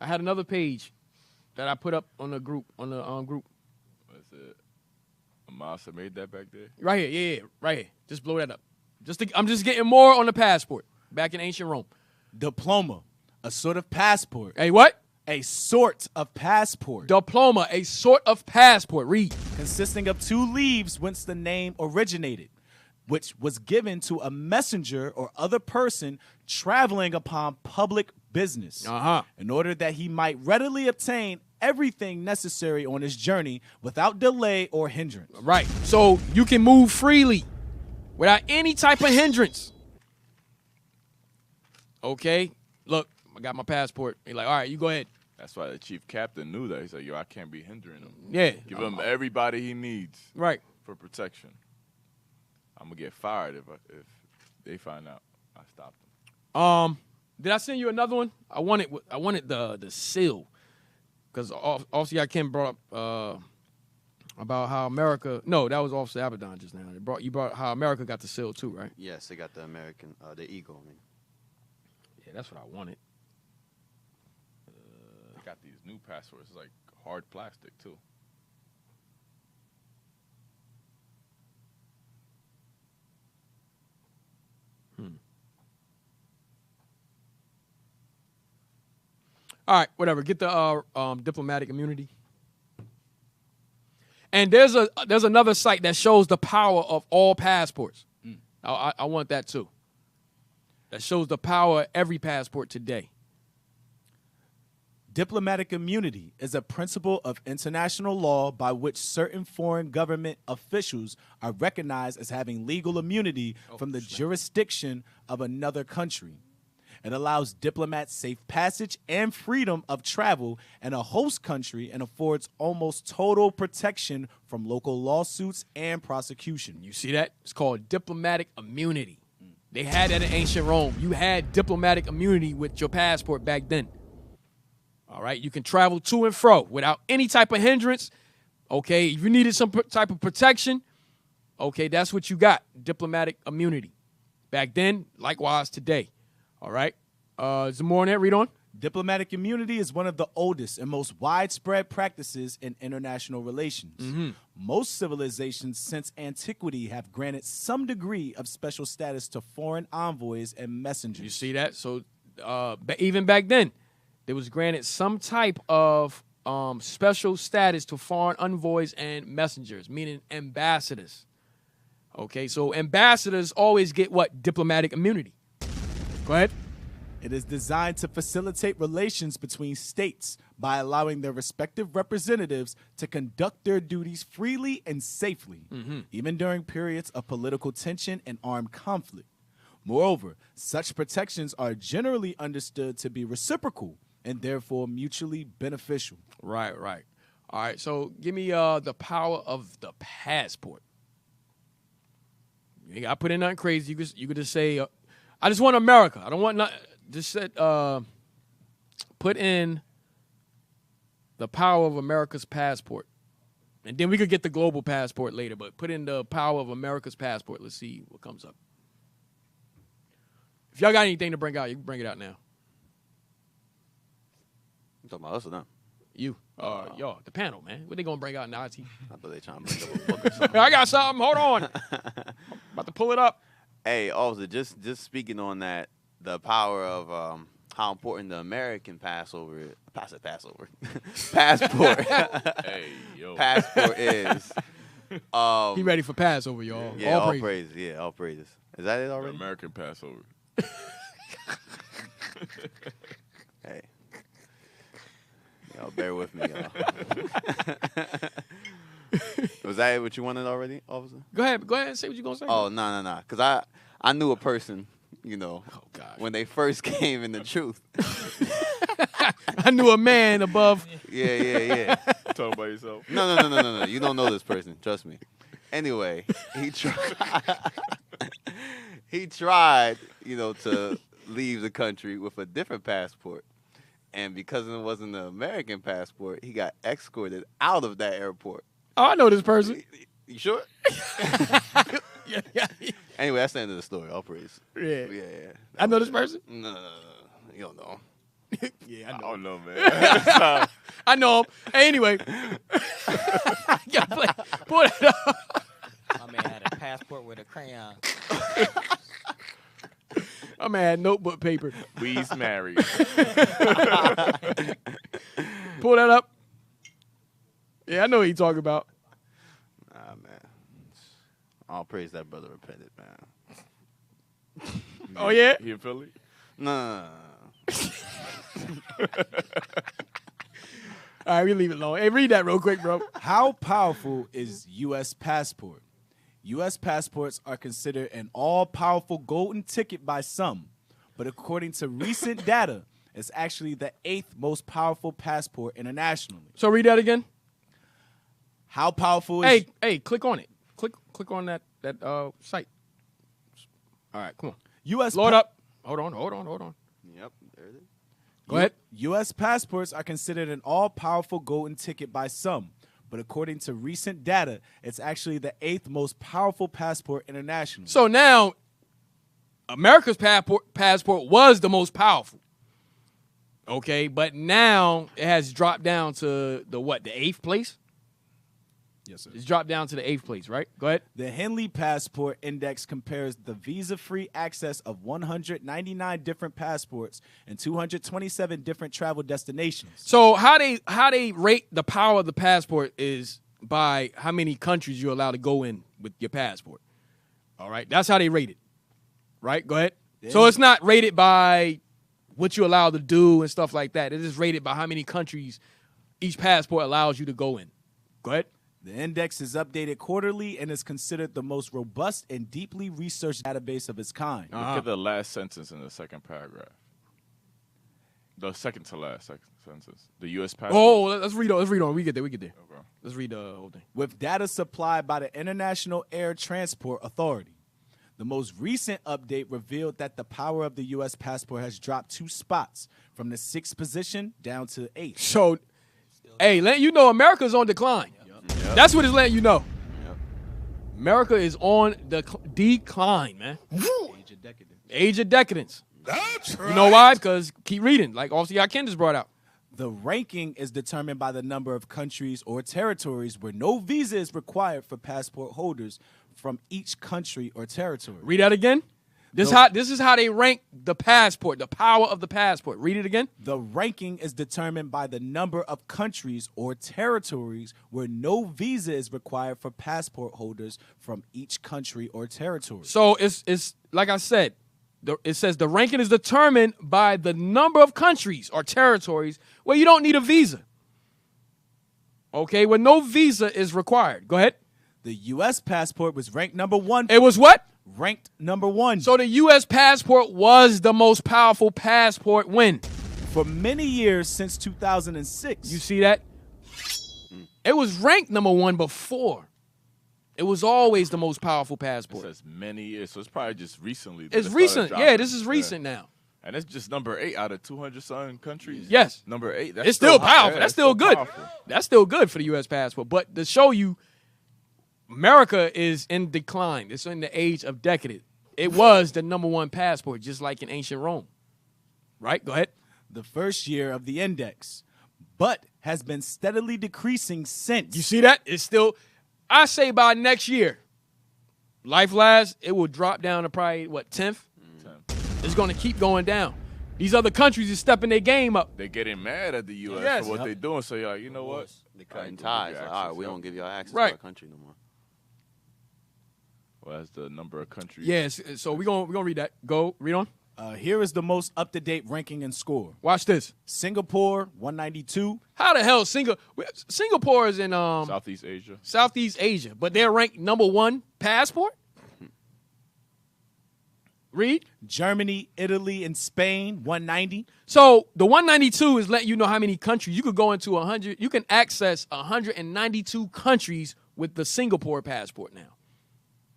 I had another page that I put up on the group, group. What's it? Amasa made that back there? Right here, yeah, right here. Just blow that up. I'm just getting more on the passport. Back in ancient Rome. Diploma, a sort of passport. A what? A sort of passport. Diploma, a sort of passport. Read. Consisting of 2 leaves whence the name originated, which was given to a messenger or other person traveling upon public business, in order that he might readily obtain everything necessary on his journey without delay or hindrance. Right. So you can move freely without any type of hindrance. Okay. Look, I got my passport. He's like, all right, you go ahead. That's why the chief captain knew that. He's like, yo, I can't be hindering him. Yeah. Give him everybody he needs. Right. For protection. I'm going to get fired if they find out I stopped them. Did I send you another one? I wanted the seal. because Officer Yakim brought up about how America. No, that was Officer Abaddon just now. You brought how America got the seal too, right? Yes, they got the American, the eagle. I mean, Yeah, that's what I wanted. They got these new passports. It's like hard plastic too. All right, whatever. Get the diplomatic immunity. And there's another site that shows the power of all passports. I want that too. That shows the power of every passport today. Diplomatic immunity is a principle of international law by which certain foreign government officials are recognized as having legal immunity from the jurisdiction of another country. It allows diplomats safe passage and freedom of travel in a host country and affords almost total protection from local lawsuits and prosecution. You see that? It's called diplomatic immunity. They had that in ancient Rome. You had diplomatic immunity with your passport back then. All right? You can travel to and fro without any type of hindrance. Okay? If you needed some type of protection, okay, that's what you got, diplomatic immunity. Back then, likewise today. All right? Is there more on that? Read on. Diplomatic immunity is one of the oldest and most widespread practices in international relations. Most civilizations since antiquity have granted some degree of special status to foreign envoys and messengers. You see that? So even back then, there was granted some type of special status to foreign envoys and messengers, meaning ambassadors. Okay, so ambassadors always get what? Diplomatic immunity. Go ahead. It is designed to facilitate relations between states by allowing their respective representatives to conduct their duties freely and safely, even during periods of political tension and armed conflict. Moreover, such protections are generally understood to be reciprocal and therefore mutually beneficial. Right. All right, so give me the power of the passport. You ain't got to put in nothing crazy. You could just say, I just want America. I don't want nothing. Just said, put in the power of America's passport. And then we could get the global passport later, but put in the power of America's passport. Let's see what comes up. If y'all got anything to bring out, you can bring it out now. you talking about us or them? You. Y'all, the panel, man. What they going to bring out in IT? I thought they trying to bring up a book or something. I got something. Hold on. I'm about to pull it up. Hey, also, just speaking on that, the power of how important the American Passover is. Passport. Hey, yo. Passport is. He ready for Passover, y'all. Yeah, all praise. praises. Yeah, all praises. Is that it The already? American Passover. Hey. Y'all bear with me, y'all. Was that what you wanted already, officer? Go ahead and say what you going to say. Oh, no. Because I knew a person, Oh, God. when they first came in the truth. I knew a man above. Yeah. Talk about yourself. No. You don't know this person. Trust me. Anyway, he tried, to leave the country with a different passport. And because it wasn't an American passport, he got escorted out of that airport. Oh, I know this person. You sure? Yeah. Anyway, that's the end of the story. All praise. Yeah. Yeah. I know this person. No. You don't know. Yeah, I I know. don't know, man. I know him. Hey, anyway. Yeah, pull it up. My man had a passport with a crayon. My man had notebook paper. We's married. Pull that up. Yeah, I know what you talking about. Nah, man. All praise that brother repented, man. Oh, yeah? He in Philly? No. All right, we leave it alone. Hey, read that real quick, bro. How powerful is U.S. passport? U.S. passports are considered an all-powerful golden ticket by some, but according to recent data, it's actually the 8th most powerful passport internationally. So read that again. How powerful is... Hey, click on it. Click on that site. All right, come on. U.S. Load up. Hold on. Yep, there it is. Go ahead. U.S. passports are considered an all-powerful golden ticket by some, but according to recent data, it's actually the 8th most powerful passport internationally. So now, America's passport was the most powerful. Okay, but now it has dropped down to the 8th place? Yes, sir. It's dropped down to the 8th place, right? Go ahead. The Henley Passport Index compares the visa-free access of 199 different passports and 227 different travel destinations. So how they rate the power of the passport is by how many countries you're allowed to go in with your passport. All right, that's how they rate it. Right? Go ahead. So it's not rated by what you're allowed to do and stuff like that. It is rated by how many countries each passport allows you to go in. Go ahead. The index is updated quarterly and is considered the most robust and deeply researched database of its kind. Look at the last sentence in the second paragraph. The second to last sentence. The U.S. passport. Oh, let's read on. Let's read on. We get there. Okay. Let's read the whole thing. With data supplied by the International Air Transport Authority. The most recent update revealed that the power of the U.S. passport has dropped 2 spots from the 6th position down to 8th. So, hey, letting you know America's on decline. Yep. That's what it's letting you know. Yep. America is on the decline, man. Age of decadence. Age of decadence. That's right. You know why? Because keep reading, like obviously Ken just brought out. The ranking is determined by the number of countries or territories where no visa is required for passport holders from each country or territory. Read that again. This is how they rank the passport, the power of the passport. Read it again. The ranking is determined by the number of countries or territories where no visa is required for passport holders from each country or territory. So it's like I said, it says the ranking is determined by the number of countries or territories where you don't need a visa. Okay, where no visa is required. Go ahead. The U.S. passport was ranked number 1. It was what? Ranked number 1. So the U.S. passport was the most powerful passport when? For many years since 2006. You see that? It was ranked number 1 before. It was always the most powerful It passport. says many years, so it's probably just recently. that It's it started recent. dropping. Yeah, this is recent now. And it's just number 8 out of 200-something countries. Yes. Number 8. That's It's still high. powerful. Yeah, That's it's still good. powerful. That's still good for the U.S. passport. But to show you, America is in decline. It's in the age of decadence. It was the number 1 passport, just like in ancient Rome. Right? Go ahead. The first year of the index, but has been steadily decreasing since. You see that? It's still, I say by next year, life lasts, it will drop down to probably, 10th? It's going to keep going down. These other countries are stepping their game up. They're getting mad at the U.S. Yes. for what they're doing. So you're like, you know what? They're cutting I ain't ties. gonna give you Like, all right, access, we yo. don't give y'all access Right. to our country no more. Well, that's the number of countries. Yes, so we're gonna read that. Go, read on. Here is the most up-to-date ranking and score. Watch this. Singapore, 192. How the hell Singapore is in Southeast Asia. Southeast Asia, but they're ranked number 1 passport? Read. Germany, Italy, and Spain, 190. So the 192 is letting you know how many countries. You could go into 100. You can access 192 countries with the Singapore passport now.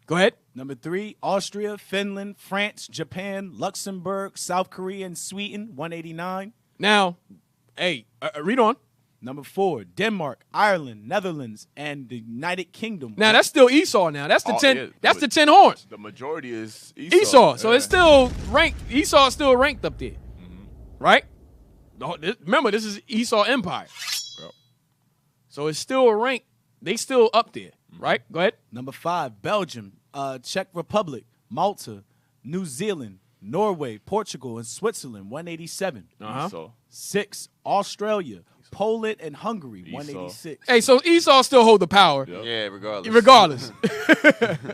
Go ahead. Number 3, Austria, Finland, France, Japan, Luxembourg, South Korea, and Sweden, 189. Now, hey, read on. Number 4, Denmark, Ireland, Netherlands, and the United Kingdom. Now that's still Esau. Now that's the Oh, 10. yeah, that's but- the 10 horns. The majority is Esau. Esau. So Yeah. it's still ranked. Esau is still ranked up there, right? Remember, this is Esau Empire. Yep. So it's still ranked. They still up there, right? Go ahead. Number 5, Belgium, Czech Republic, Malta, New Zealand, Norway, Portugal, and Switzerland, 187. Esau. 6, Australia, Poland, and Hungary, Esau. 186. Hey, so Esau still hold the power, Yep. Yeah, regardless. regardless.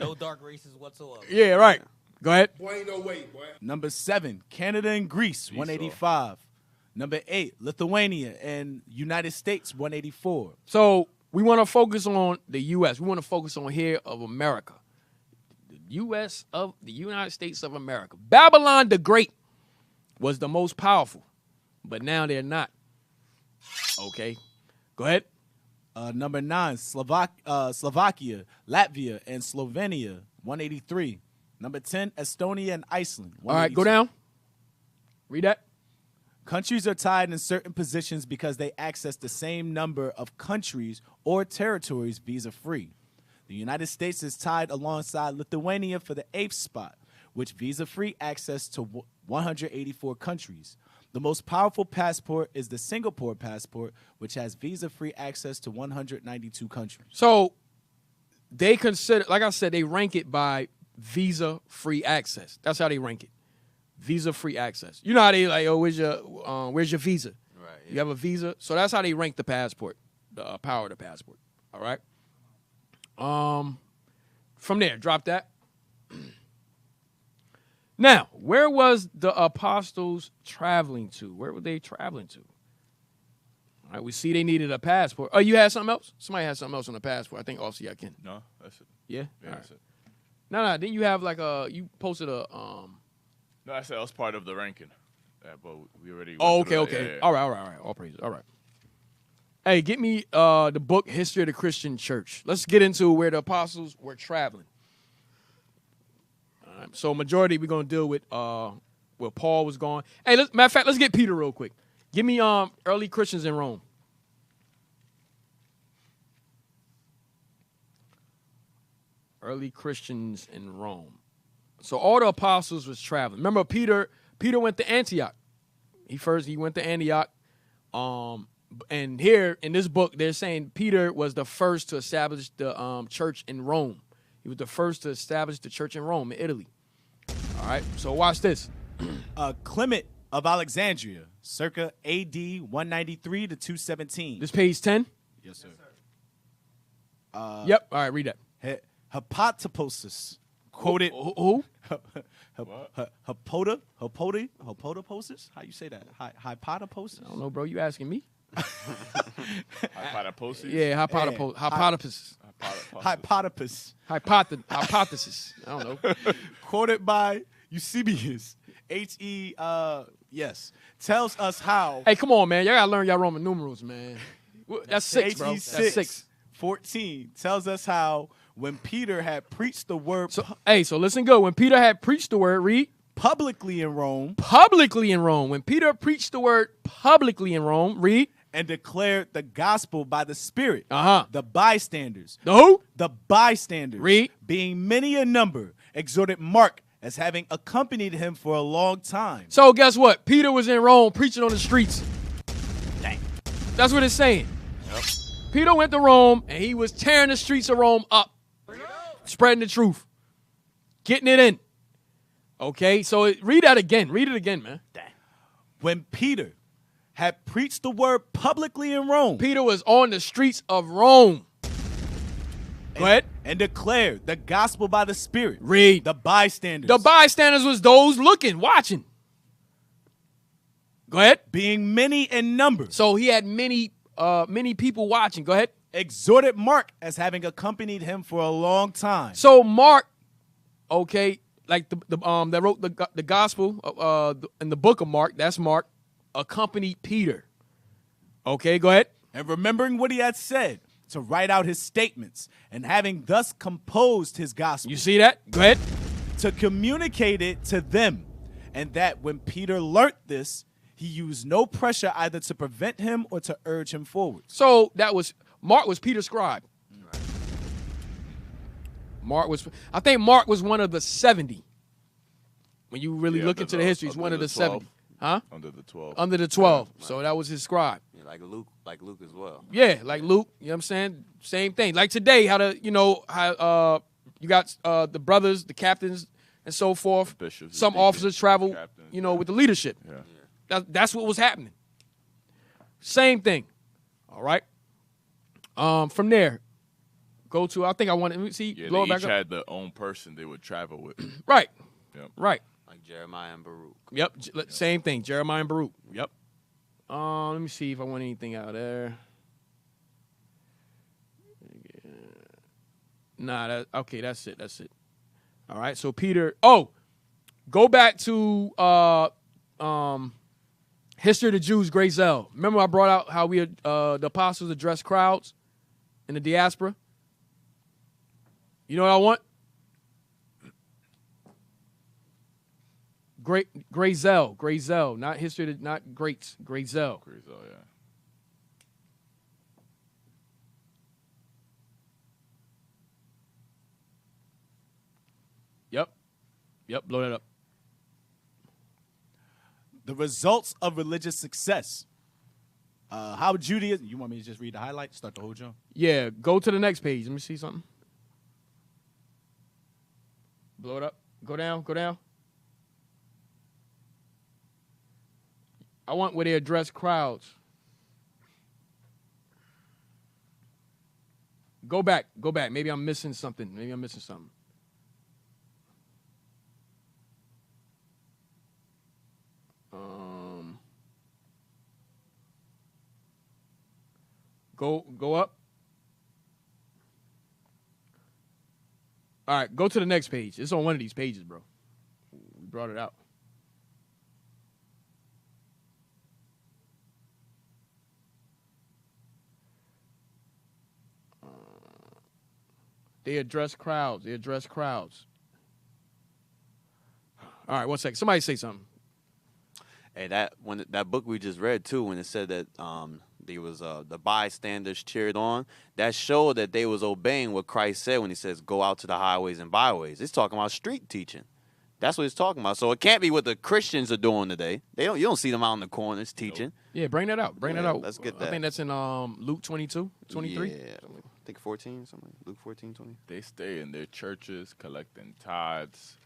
No dark races whatsoever. Yeah, right. Go ahead. Boy, ain't no way, boy. Number 7, Canada and Greece, 185. Number 8, Lithuania and United States, 184. So we want to focus on the U.S. We want to focus on here of America. The U.S. of the United States of America. Babylon the Great was the most powerful, but now they're not. Okay. Go ahead. Number 9, Slovakia, Latvia, and Slovenia, 183. Number 10, Estonia and Iceland, 182. All right, go down. Read that. Countries are tied in certain positions because they access the same number of countries or territories visa-free. The United States is tied alongside Lithuania for the 8th spot, with visa-free access to 184 countries. The most powerful passport is the Singapore passport, which has visa-free access to 192 countries. So they consider, like I said, they rank it by visa-free access. That's how they rank it. Visa-free access. You know how they like, oh, where's your visa? Right. You have a visa? So that's how they rank the passport, the power of the passport. All right? From there, drop that. Now, where was the apostles traveling to? Where were they traveling to? All right, we see they needed a passport. Oh, you had something else? Somebody had something else on the passport. I think Offsie I can. No, that's it. Yeah? Yeah, All that's right. it. No, then you have like you posted a No, I said that was part of the ranking. Yeah, but we already. Oh, went okay, through that. okay. Yeah, yeah. All right. All praises. All right. Hey, get me the book History of the Christian Church. Let's get into where the apostles were traveling. All right. So majority we're gonna deal with where Paul was going. Hey, matter of fact, let's get Peter real quick. Give me early Christians in Rome. Early Christians in Rome. So all the apostles was traveling. Remember, Peter went to Antioch. He went to Antioch. And here in this book, they're saying Peter was the first to establish the church in Rome. He was the first to establish the church in Rome, in Italy. All right, so watch this. Clement of Alexandria, circa AD 193 to 217. This page 10? Yes, sir. Yep, all right, read that. Hepatoposis, quoted. Who? Hepatoposis? How you say that? Hypotoposis? I don't know, bro. You asking me? Hypothesis? Yeah, hypothesis. Hypothesis. I don't know. Quoted by Eusebius. Yes. Tells us how. Hey, come on, man. Y'all got to learn y'all Roman numerals, man. That's 6, bro. That's 6. 14 tells us how when Peter had preached the word So listen good. When Peter had preached the word, read. publicly in Rome. Publicly in Rome. When Peter preached the word publicly in Rome, read. And declared the gospel by the Spirit. Uh-huh. The bystanders. The who? The bystanders. Read. Being many in number, exhorted Mark as having accompanied him for a long time. So guess what? Peter was in Rome preaching on the streets. Dang. That's what it's saying. Yep. Peter went to Rome, and he was tearing the streets of Rome up. Spreading the truth. Getting it in. Okay, so read that again. Read it again, man. Dang. When Peter had preached the word publicly in Rome. Peter was on the streets of Rome. Go ahead. And declared the gospel by the Spirit. Read. The bystanders. The bystanders was those looking, watching. Go ahead. Being many in number. So he had many people watching. Go ahead. Exhorted Mark as having accompanied him for a long time. So Mark, okay, like that wrote the gospel in the book of Mark. That's Mark. Accompanied Peter. Okay, go ahead. And remembering what he had said, to write out his statements, and having thus composed his gospel. You see that? Go ahead. To communicate it to them, and that when Peter learnt this, he used no pressure either to prevent him or to urge him forward. So Mark was Peter's scribe. I think Mark was one of the 70. When you really look into the history, he's one of the 70. Huh? Under the 12. Under the 12. So that was his scribe. Yeah, like Luke as well. Yeah, like Luke, you know what I'm saying? Same thing. Like today, how you got the brothers, the captains, and so forth. Bishops, Some deacons, officers travel, captains, with the leadership. Yeah. That's what was happening. Same thing. All right. From there, go to, I think I want to see. Yeah, blow it they back each up. had their own person they would travel with. Right. Yep. Right. Like Jeremiah and Baruch. Yep. Same thing. Jeremiah and Baruch. Yep. Let me see if I want anything out of there. Nah. Okay. That's it. That's it. All right. So Peter. Oh, go back to History of the Jews, Great Zeal. Remember I brought out how the apostles addressed crowds in the diaspora. You know what I want? Grazel, not history, not greats. Grazel. Grizel, yeah. Yep, blow that up. The results of religious success. How Judaism. You want me to just read the highlights? Start the whole jump? Yeah, go to the next page. Let me see something. Blow it up. Go down. I want where they address crowds. Go back. Maybe I'm missing something. Go up. All right, go to the next page. It's on one of these pages, bro. We brought it out. They address crowds. All right, one second. Somebody say something. Hey, that book we just read too, when it said that there was the bystanders cheered on, that showed that they was obeying what Christ said when he says, "Go out to the highways and byways." It's talking about street teaching. That's what it's talking about. So it can't be what the Christians are doing today. You don't see them out in the corners teaching. Yeah, bring that out. Let's get that. I think that's in Luke 22, 23. Yeah, I think 14, something. Luke 14, 20. They stay in their churches collecting tithes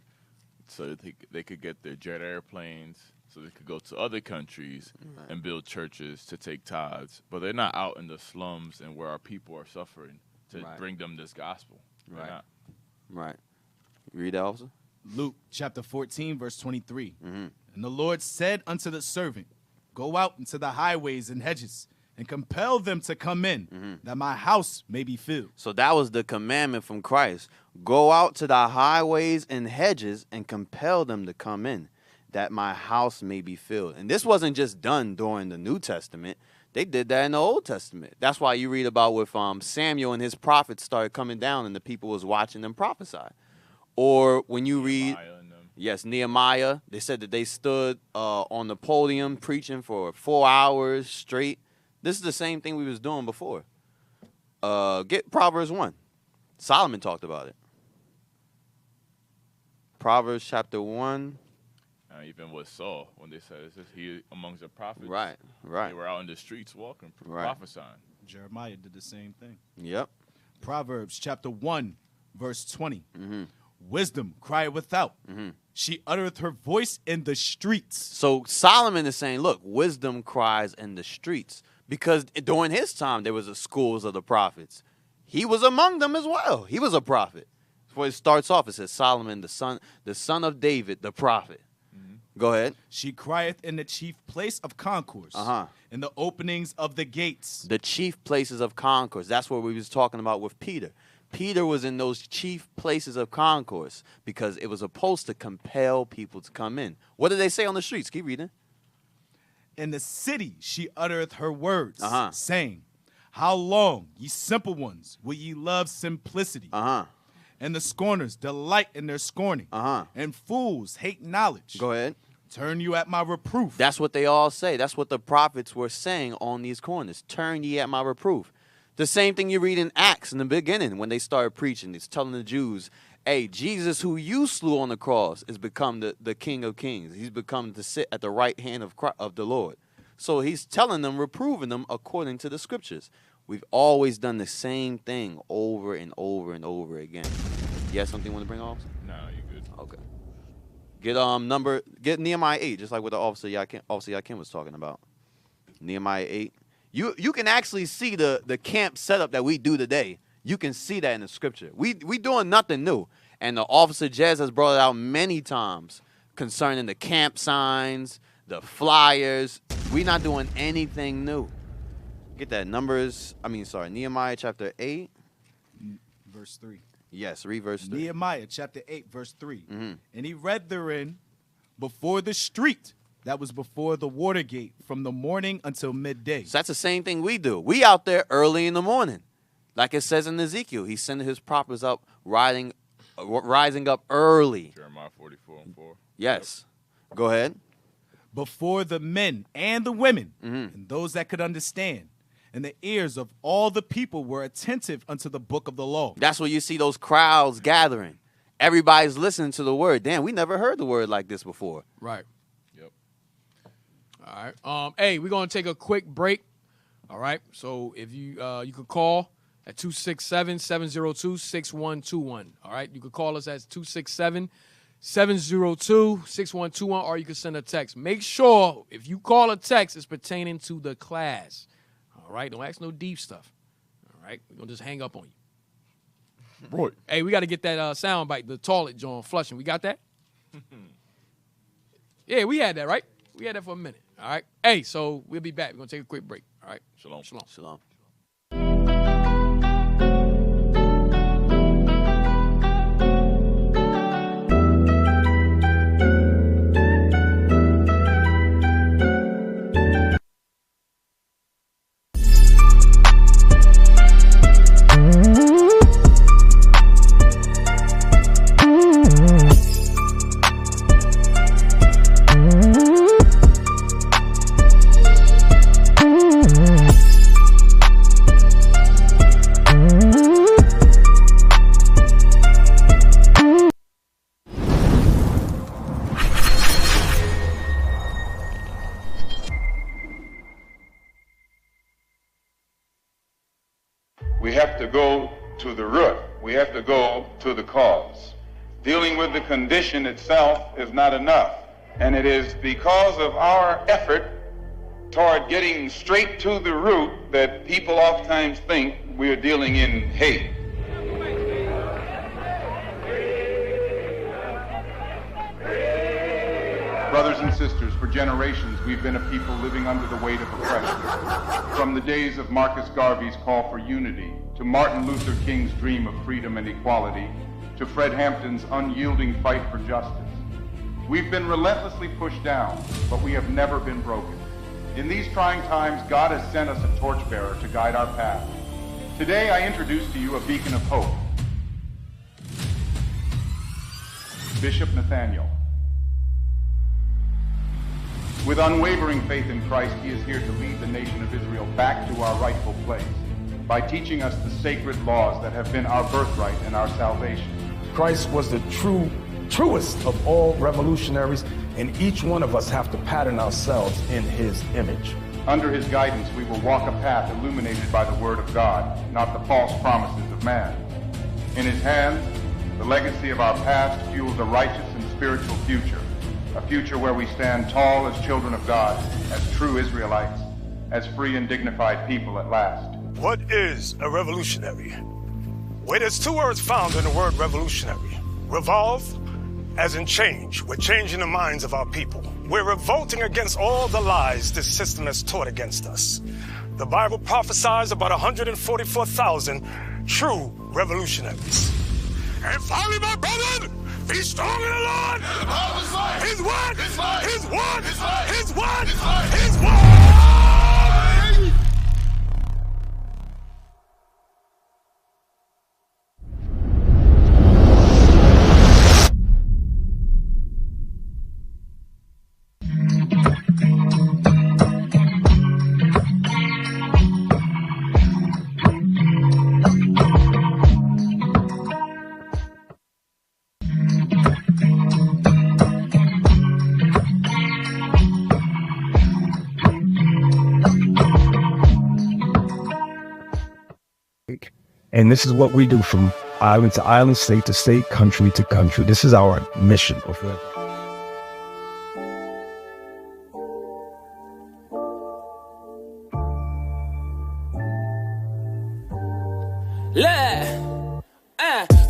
so that they could get their jet airplanes, so they could go to other countries and build churches to take tithes. But they're not out in the slums and where our people are suffering to bring them this gospel. Right. You read that, officer? Luke chapter 14, verse 23. And the Lord said unto the servant, "Go out into the highways and hedges, and compel them to come in, that my house may be filled." So that was the commandment from Christ. Go out to the highways and hedges and compel them to come in, that my house may be filled. And this wasn't just done during the New Testament. They did that in the Old Testament. That's why you read about with Samuel and his prophets started coming down and the people was watching them prophesy. Or when you read, Nehemiah, they said that they stood on the podium preaching for 4 hours straight. This is the same thing we was doing before. Get Proverbs 1. Solomon talked about it. Proverbs chapter 1. Even with Saul, when they said, "Is he amongst the prophets?" Right. They were out in the streets walking, prophesying. Jeremiah did the same thing. Yep. Proverbs chapter 1, verse 20. Wisdom crieth without. She uttereth her voice in the streets. So Solomon is saying, look, wisdom cries in the streets. Because during his time, there was the schools of the prophets. He was among them as well. He was a prophet. Before it starts off, it says Solomon, the son of David, the prophet. Go ahead. She crieth in the chief place of concourse, in the openings of the gates. The chief places of concourse. That's what we was talking about with Peter. Peter was in those chief places of concourse because it was supposed to compel people to come in. What did they say on the streets? Keep reading. In the city she uttereth her words, saying, "How long, ye simple ones, will ye love simplicity? And the scorners delight in their scorning, and fools hate knowledge. Go ahead. Turn you at my reproof." That's what they all say. That's what the prophets were saying on these corners. Turn ye at my reproof. The same thing you read in Acts in the beginning when they started preaching. It's telling the Jews, hey, Jesus who you slew on the cross has become the King of Kings. He's become to sit at the right hand of the Lord. So he's telling them, reproving them according to the scriptures. We've always done the same thing over and over and over again. You have something you want to bring off? No, you're good. Okay. Get Nehemiah 8, just like what the Officer Yakin was talking about. Nehemiah 8. You can actually see the camp setup that we do today. You can see that in the scripture. We doing nothing new. And the Officer Jez has brought it out many times concerning the camp signs, the flyers. We're not doing anything new. Get that Nehemiah chapter 8. Verse 3. Yes, read verse 3. Nehemiah chapter 8, verse 3. And he read therein before the street that was before the water gate from the morning until midday. So that's the same thing we do. We out there early in the morning. Like it says in Ezekiel, he's sending his prophets up, rising up early. Jeremiah 44:4. Yes. Go ahead. Before the men and the women, and those that could understand, and the ears of all the people were attentive unto the book of the law. That's where you see those crowds gathering. Everybody's listening to the word. Damn, we never heard the word like this before. Right. Yep. All right. Hey, we're gonna take a quick break. All right. So if you could call at 267-702-6121. All right. You could call us at 267-702-6121, or you can send a text. Make sure if you call a text, it's pertaining to the class. All right. Don't ask no deep stuff. All right. We're gonna just hang up on you. Right. Hey, we got to get that sound bite, the toilet John flushing. We got that? Yeah, we had that, right? We had that for a minute. All right. Hey, so we'll be back. We're going to take a quick break. All right. Shalom. Shalom. Shalom. We have to go to the root. We have to go to the cause. Dealing with the condition itself is not enough. And it is because of our effort toward getting straight to the root that people oftentimes think we're dealing in hate. Brothers and sisters, for generations we've been a people living under the weight of oppression. From the days of Marcus Garvey's call for unity, to Martin Luther King's dream of freedom and equality, to Fred Hampton's unyielding fight for justice. We've been relentlessly pushed down, but we have never been broken. In these trying times, God has sent us a torchbearer to guide our path. Today, I introduce to you a beacon of hope. Bishop Nathaniel. With unwavering faith in Christ, he is here to lead the nation of Israel back to our rightful place by teaching us the sacred laws that have been our birthright and our salvation. Christ was the truest of all revolutionaries, and each one of us have to pattern ourselves in his image. Under his guidance, we will walk a path illuminated by the word of God, not the false promises of man. In his hands, the legacy of our past fuels a righteous and spiritual future, a future where we stand tall as children of God, as true Israelites, as free and dignified people at last. What is a revolutionary? Well, there's two words found in the word revolutionary. Revolve, as in change. We're changing the minds of our people. We're revolting against all the lies this system has taught against us. The Bible prophesies about 144,000 true revolutionaries. And finally, my brother, be strong in the Lord. His word, his word, his word, his word, his word. And this is what we do from island to island, state to state, country to country. This is our mission.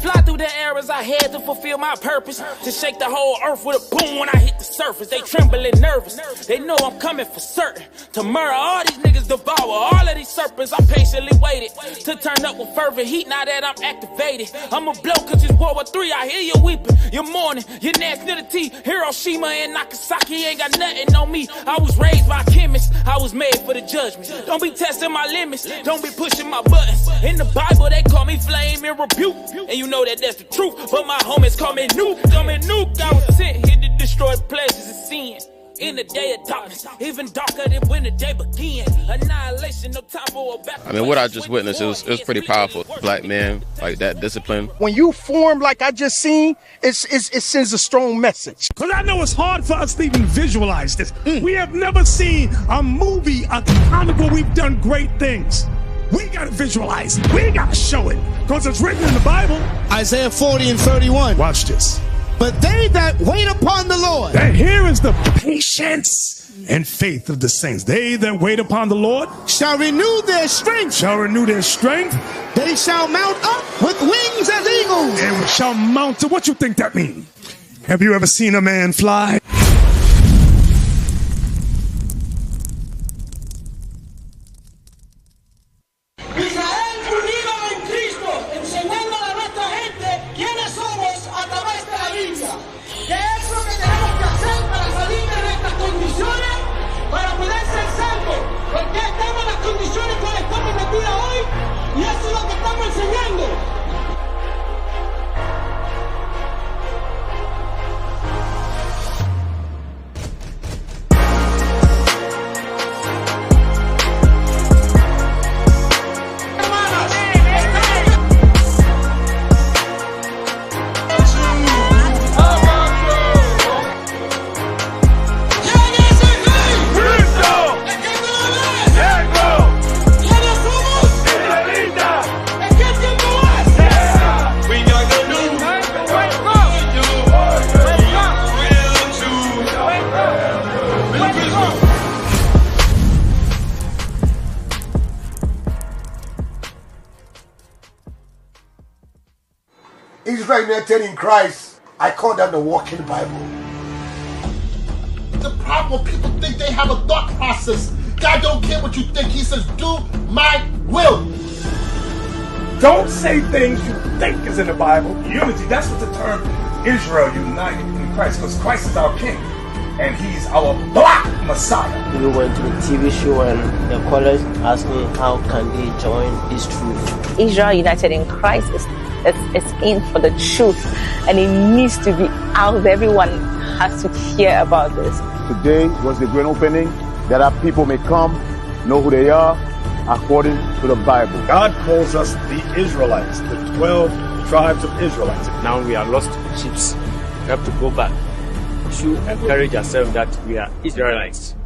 Fly through the air as I head to fulfill my purpose, to shake the whole earth with a boom when I hit the surface. They trembling nervous, they know I'm coming for certain, to murder all these niggas, devour all of these serpents. I patiently waited to turn up with fervent heat. Now that I'm activated, I'ma blow cause it's World War III. I hear you weeping, you're mourning, your nationality, Hiroshima and Nagasaki ain't got nothing on me. I was raised by chemists, I was made for the judgment. Don't be testing my limits, don't be pushing my buttons. In the Bible they call me flame and rebuke, and you know that that's the truth, but my homies call me nuke. I was sent here to destroy pleasures and in the day of darkness, even darker than when the day began. Annihilation, no time for a back. I mean, what I just witnessed, it was pretty powerful. Black men, like that discipline. When you form like I just seen, it sends a strong message. Because I know it's hard for us to even visualize this. We have never seen a movie, a comic where we've done great things. We got to visualize it. We got to show it. Because it's written in the Bible. Isaiah 40:31. Watch this. But they that wait upon the Lord. And here is the patience and faith of the saints. They that wait upon the Lord shall renew their strength. Shall renew their strength. They shall mount up with wings as eagles. And shall mount to, what you think that means? Have you ever seen a man fly? Israelites in Christ, I call that the walking Bible. The problem, people think they have a thought process. God don't care what you think. He says, do my will. Don't say things you think is in the Bible. Unity, that's what the term Israel united in Christ, because Christ is our king, and he's our black Messiah. We went to a TV show and the callers asked me how can they join this truth. Israel United in Christ is in for the truth, and it needs to be out there. Everyone has to hear about this. Today was the grand opening that our people may come, know who they are, according to the Bible. God calls us the Israelites, the 12 tribes of Israelites. Now we are lost sheep. We have to go back to encourage ourselves that we are Israelites.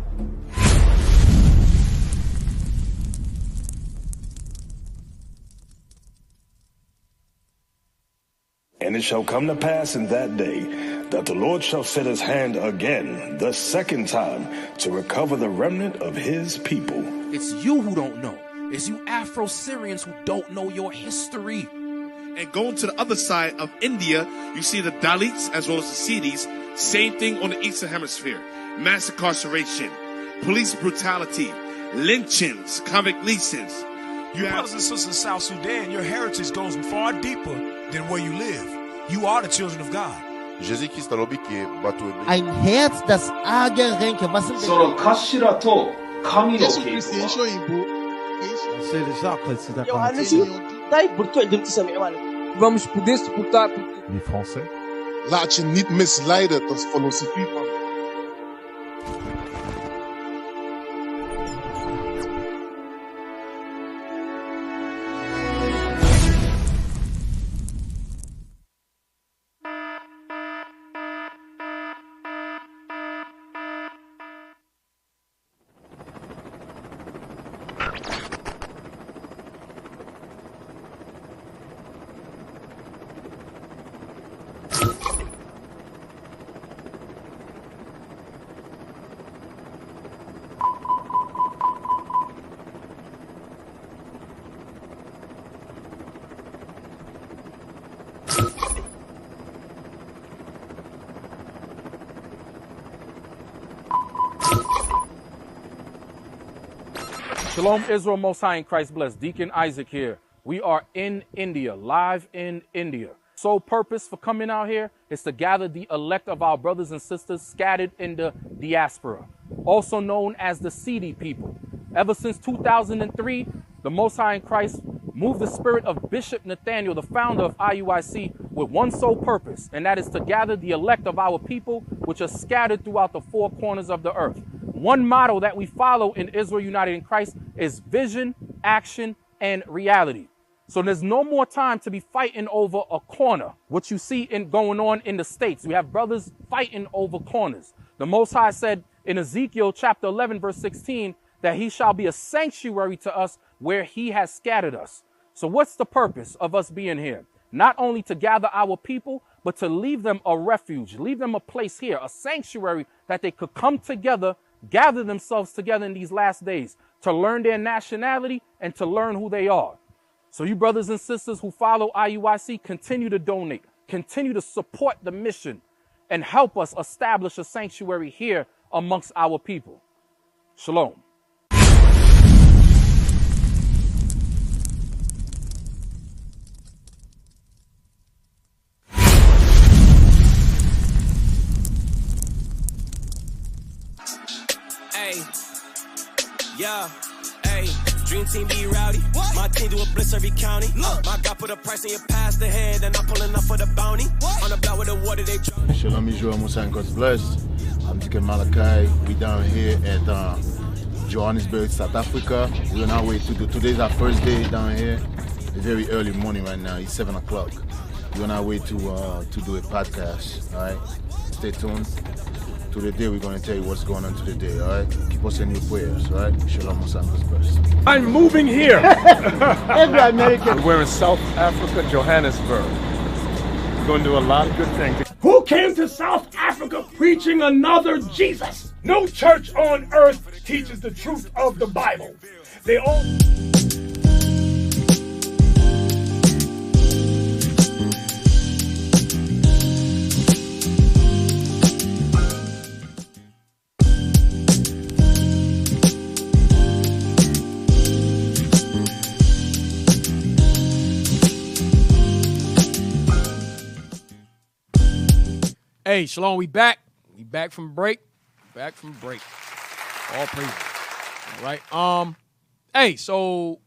And it shall come to pass in that day that the Lord shall set his hand again, the second time, to recover the remnant of his people. It's you who don't know. It's you Afro-Syrians who don't know your history. And going to the other side of India, you see the Dalits as well as the Siddhis. Same thing on the Eastern Hemisphere. Mass incarceration, police brutality, lynchings, convict leasings. You brothers and sisters in South Sudan, your heritage goes far deeper than where you live. You are the children of God. Ein Herz, das arge Ränke, was sind Vamos poder suportar. Les Français. Laat je niet misleiden tot filosofie van. Shalom Israel, Most High in Christ bless. Deacon Isaac here. We are in India, live in India. Sole purpose for coming out here is to gather the elect of our brothers and sisters scattered in the diaspora, also known as the seedy people. Ever since 2003, the Most High in Christ move the spirit of Bishop Nathaniel, the founder of IUIC, with one sole purpose, and that is to gather the elect of our people, which are scattered throughout the four corners of the earth. One motto that we follow in Israel United in Christ is vision, action, and reality. So there's no more time to be fighting over a corner, what you see going on in the States. We have brothers fighting over corners. The Most High said in Ezekiel chapter 11, verse 16, that he shall be a sanctuary to us where he has scattered us. So what's the purpose of us being here? Not only to gather our people, but to leave them a refuge, leave them a place here, a sanctuary that they could come together, gather themselves together in these last days to learn their nationality and to learn who they are. So you brothers and sisters who follow IUIC, continue to donate, continue to support the mission, and help us establish a sanctuary here amongst our people. Shalom. Hey, yeah, hey. Dream team be rowdy. What? My team do a blitz every county. My God put a price on your past ahead, and I'm pulling up for the bounty. What? On the block with the water they drop. Shalom Israel, Musa and God's blessed. I'm Deacon Malachi. We down here at Johannesburg, South Africa. We're on our way to today's our first day down here. It's very early morning right now. It's 7 o'clock. We're on our way to do a podcast. All right, stay tuned. To the day, we're going to tell you what's going on to the day, all right? Keep us in your prayers, all right? Shalom, Musa and God's blessed. I'm moving here. Every American. We're in South Africa, Johannesburg. We're going to do a lot of good things. Who came to South Africa preaching another Jesus? No church on earth teaches the truth of the Bible. They all... Hey, Shalom, we back. We back from break. Back from break. All praises. All right. Hey, so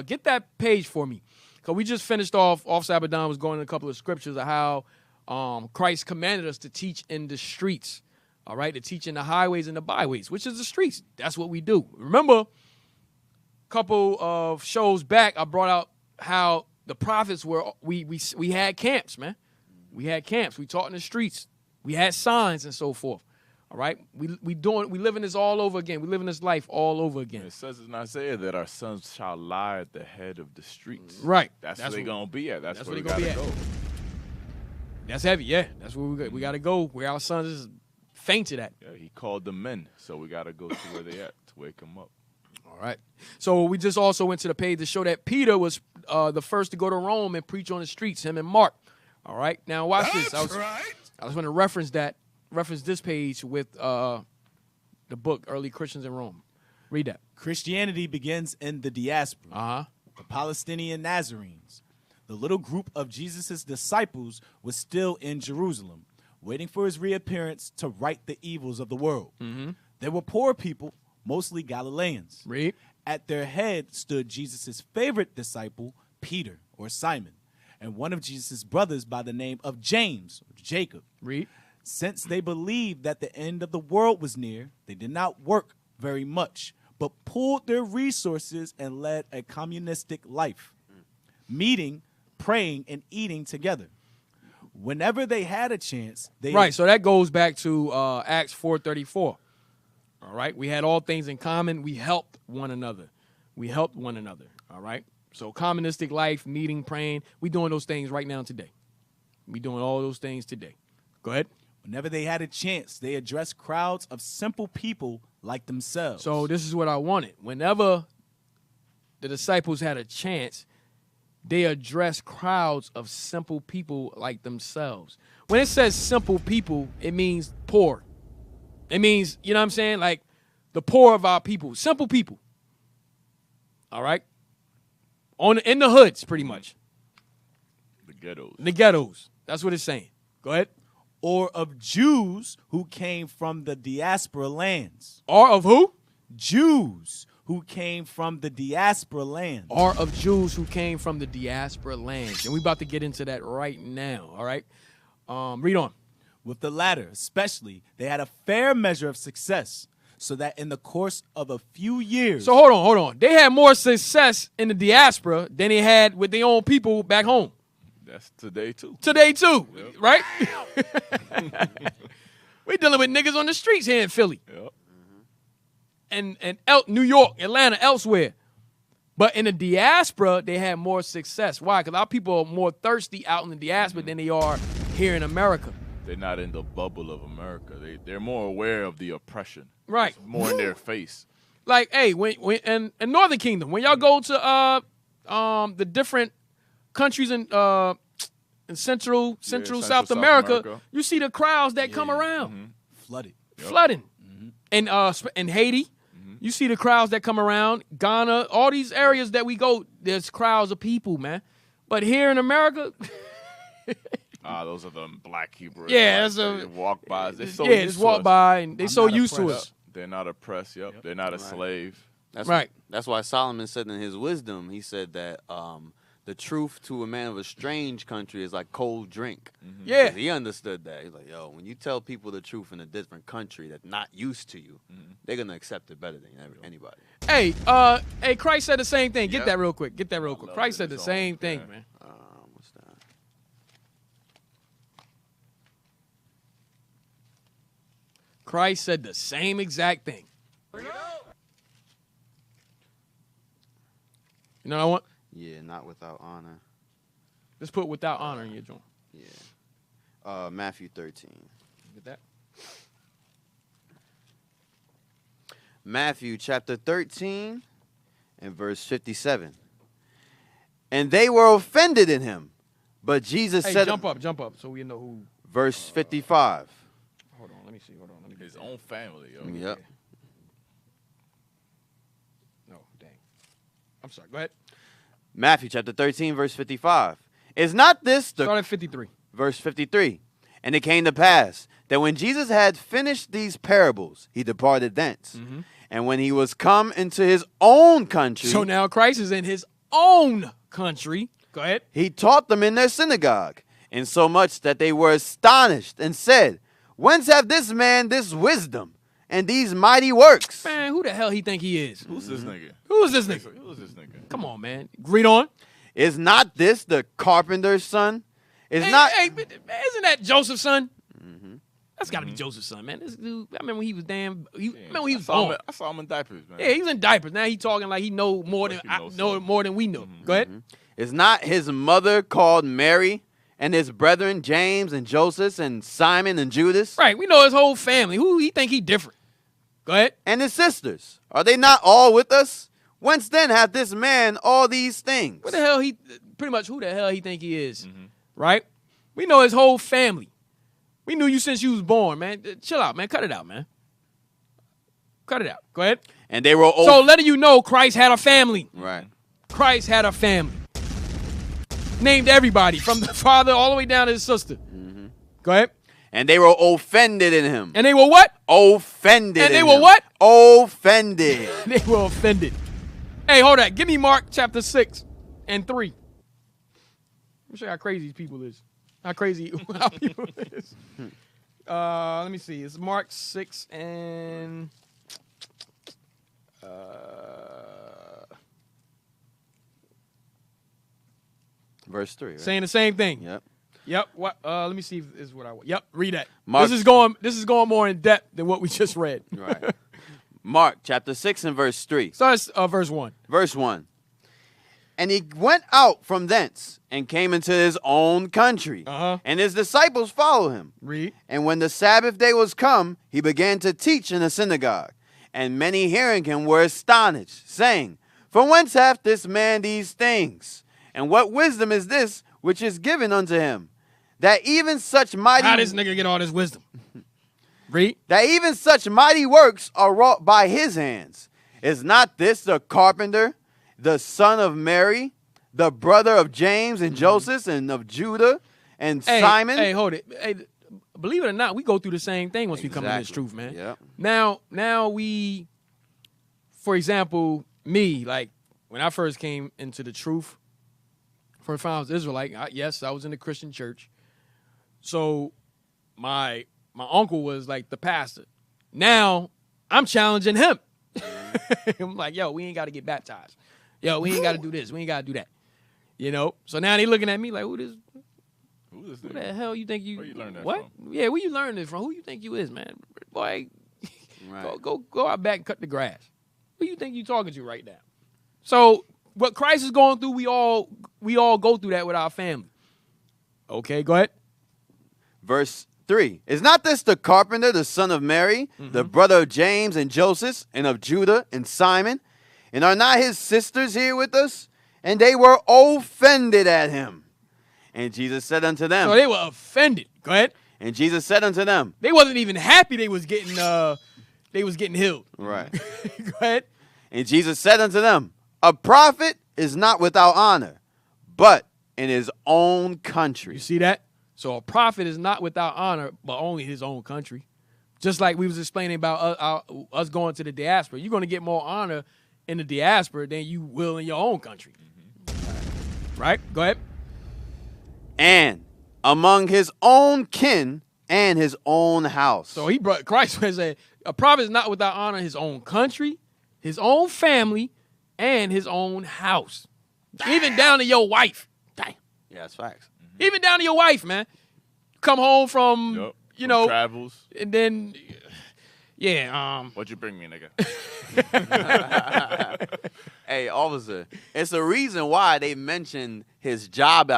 get that page for me. Because we just finished off Sabbath was going in a couple of scriptures of how Christ commanded us to teach in the streets. All right, to teach in the highways and the byways, which is the streets. That's what we do. Remember, a couple of shows back, I brought out how the prophets were, we had camps, man. We had camps. We taught in the streets. We had signs and so forth. All right, we living this all over again. We living this life all over again. It says in Isaiah that our sons shall lie at the head of the streets. Right. That's where they're gonna be at. That's where we gotta gotta go. That's heavy, yeah. That's where we gotta go. Where our sons is fainted at. Yeah, he called them men, so we gotta go to where they at to wake them up. All right. So we just also went to the page to show that Peter was the first to go to Rome and preach on the streets. Him and Mark. All right. Now watch this. I was going to reference this page with the book Early Christians in Rome. Read that. Christianity begins in the diaspora. The Palestinian Nazarenes. The little group of Jesus' disciples was still in Jerusalem, waiting for his reappearance to right the evils of the world. They were poor people, mostly Galileans. Read. At their head stood Jesus' favorite disciple, Peter, or Simon, and one of Jesus' brothers by the name of James, or Jacob. Read. Since they believed that the end of the world was near, they did not work very much, but pooled their resources and led a communistic life, meeting, praying, and eating together. Whenever they had a chance, they... Right, so that goes back to Acts 4:34. All right, we had all things in common. We helped one another. All right. So communistic life, meeting, praying, we doing those things right now today. We doing all those things today. Go ahead. Whenever they had a chance, they addressed crowds of simple people like themselves. So this is what I wanted. Whenever the disciples had a chance, they addressed crowds of simple people like themselves. When it says simple people, it means poor. It means, you know what I'm saying? Like the poor of our people, simple people. All right. In the hoods, pretty much. The ghettos. The ghettos. That's what it's saying. Go ahead. Or of Jews who came from the diaspora lands. Or of who? Jews who came from the diaspora land. Are of Jews who came from the diaspora lands. And we're about to get into that right now, all right? Read on. With the latter, especially, they had a fair measure of success, so that in the course of a few years... So hold on. They had more success in the diaspora than they had with their own people back home. That's today, too. Today, too, right? We dealing with niggas on the streets here in Philly. Yep. And New York, Atlanta, elsewhere. But in the diaspora, they had more success. Why? Because our people are more thirsty out in the diaspora than they are here in America. They're not in the bubble of America. They're more aware of the oppression. Right. It's more in their face. Like, hey, when in Northern Kingdom, when y'all go to the different countries in Central South America, you see the crowds that come around. Flooded. Flooding. And in Haiti, you see the crowds that come around. Ghana, all these areas that we go, there's crowds of people, man. But here in America... Those are the black Hebrews. Yeah, like, they walk by. They're so yeah, used just to walk us. by and they're so used to us. They're not oppressed. Yep. They're not a slave. That's right. That's why Solomon said in his wisdom, he said that the truth to a man of a strange country is like cold drink. Yeah. He understood that. He's like, yo, when you tell people the truth in a different country that's not used to you, they're gonna accept it better than anybody. Hey, Christ said the same thing. Get that real quick. Christ said the same thing, man. What's that? Christ said the same exact thing. You know what I want? Yeah, not without honor. Let's put without honor in your joint. Yeah. Matthew 13. Get that? Matthew chapter 13 and verse 57. And they were offended in him, but Jesus said... jump up, so we know who... Verse 55. Hold on, let me see. His own family, yo. Yep. No, dang. I'm sorry, go ahead. Matthew chapter 13, verse 55. Is not this the... Start at 53. Verse 53. And it came to pass that when Jesus had finished these parables, he departed thence. And when he was come into his own country... So now Christ is in his own country. Go ahead. He taught them in their synagogue, insomuch that they were astonished and said, Whence have this man this wisdom and these mighty works? Man, who the hell he think he is? Who's this nigga? Who is this nigga? Come on, man. Read on. Is not this the carpenter's son? Hey, but, man, isn't that Joseph's son? That's got to be Joseph's son, man. This dude, I remember when he was remember when he was born. I saw him in diapers, man. Yeah, he was in diapers. Now he talking like he know more than more than we know. Go ahead. Is not his mother called Mary, and his brethren James and Joseph and Simon and Judas? Right, we know his whole family. Who he think he different? Go ahead. And his sisters, are they not all with us? Whence then hath this man all these things? What the hell pretty much who the hell he think he is? Right? We know his whole family. We knew you since you was born, man. Chill out, man. Cut it out, man. Cut it out. Go ahead. And they were all... So letting you know Christ had a family. Right. Christ had a family. Named everybody from the father all the way down to his sister. Go ahead. And they were offended in him. And they were what? Offended. And they in were him. what? Offended. They were offended. Hey, hold on. Give me Mark chapter 6 and 3. Let me show you how crazy these people is. How crazy how people is. Let me see. It's Mark 6 and verse 3. Right? Saying the same thing. Yep. What? Let me see if this is what I want. Yep. Read that. Mark, This is going more in depth than what we just read. Right. Mark chapter 6 and verse 3. So that's verse 1. Verse 1. And he went out from thence and came into his own country. And his disciples followed him. Read. And when the Sabbath day was come, he began to teach in the synagogue. And many hearing him were astonished, saying, From whence hath this man these things? And what wisdom is this which is given unto him? That even such mighty... How this nigga get all this wisdom? Read. That even such mighty works are wrought by his hands. Is not this the carpenter, the son of Mary, the brother of James and Joseph and of Judah and Simon? Hey, hold it. Hey, believe it or not, we go through the same thing once we come to this truth, man. Yep. Now we for example, me, like when I first came into the truth, first time I was Israelite, yes, I was in the Christian church. So my uncle was like the pastor. Now I'm challenging him. I'm like, yo, we ain't got to get baptized. Yo, we ain't got to do this. We ain't got to do that. You know? So now they looking at me like, who the hell you think you? Where you learn that what? from? Yeah, where you learn this from? Who you think you is, man? Boy, Right. go out back and cut the grass. Who you think you talking to right now? So what Christ is going through, we all go through that with our family. Okay, go ahead. Verse 3. Is not this the carpenter, the son of Mary, the brother of James and Joseph, and of Judah and Simon? And are not his sisters here with us? And they were offended at him. And Jesus said unto them. So they were offended. Go ahead. And Jesus said unto them. They wasn't even happy they was getting healed. Right. Go ahead. And Jesus said unto them, a prophet is not without honor, but in his own country. You see that? So a prophet is not without honor, but only his own country. Just like we was explaining about us going to the diaspora. You're going to get more honor in the diaspora than you will in your own country. Right? Go ahead. And among his own kin and his own house. So he brought Christ and said, a prophet is not without honor in his own country, his own family, and his own house. Damn. Even down to your wife. Damn. Yeah, that's facts. Even down to your wife, man. Come home from, you know. Travels. And then, yeah. What'd you bring me, nigga? Hey, officer, it's the reason why they mentioned his job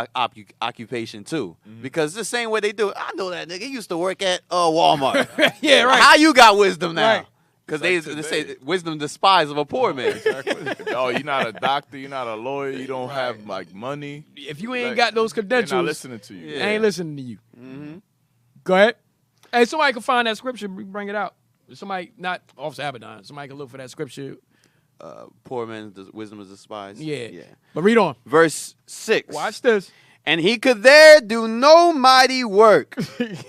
occupation, too. Because it's the same way they do it. I know that nigga. He used to work at Walmart. Yeah, right. How you got wisdom now? Because Right. they say wisdom despised of a poor man. Exactly. Oh, you're not a doctor. You're not a lawyer. You don't have, like, money. If you ain't got those credentials, they're not listening to you. I ain't listening to you. Go ahead. Hey, somebody can find that scripture, bring it out. Somebody, not Officer Abaddon, somebody can look for that scripture. Poor man's wisdom is despised. Yeah. But read on. Verse 6. Watch this. And he could there do no mighty work,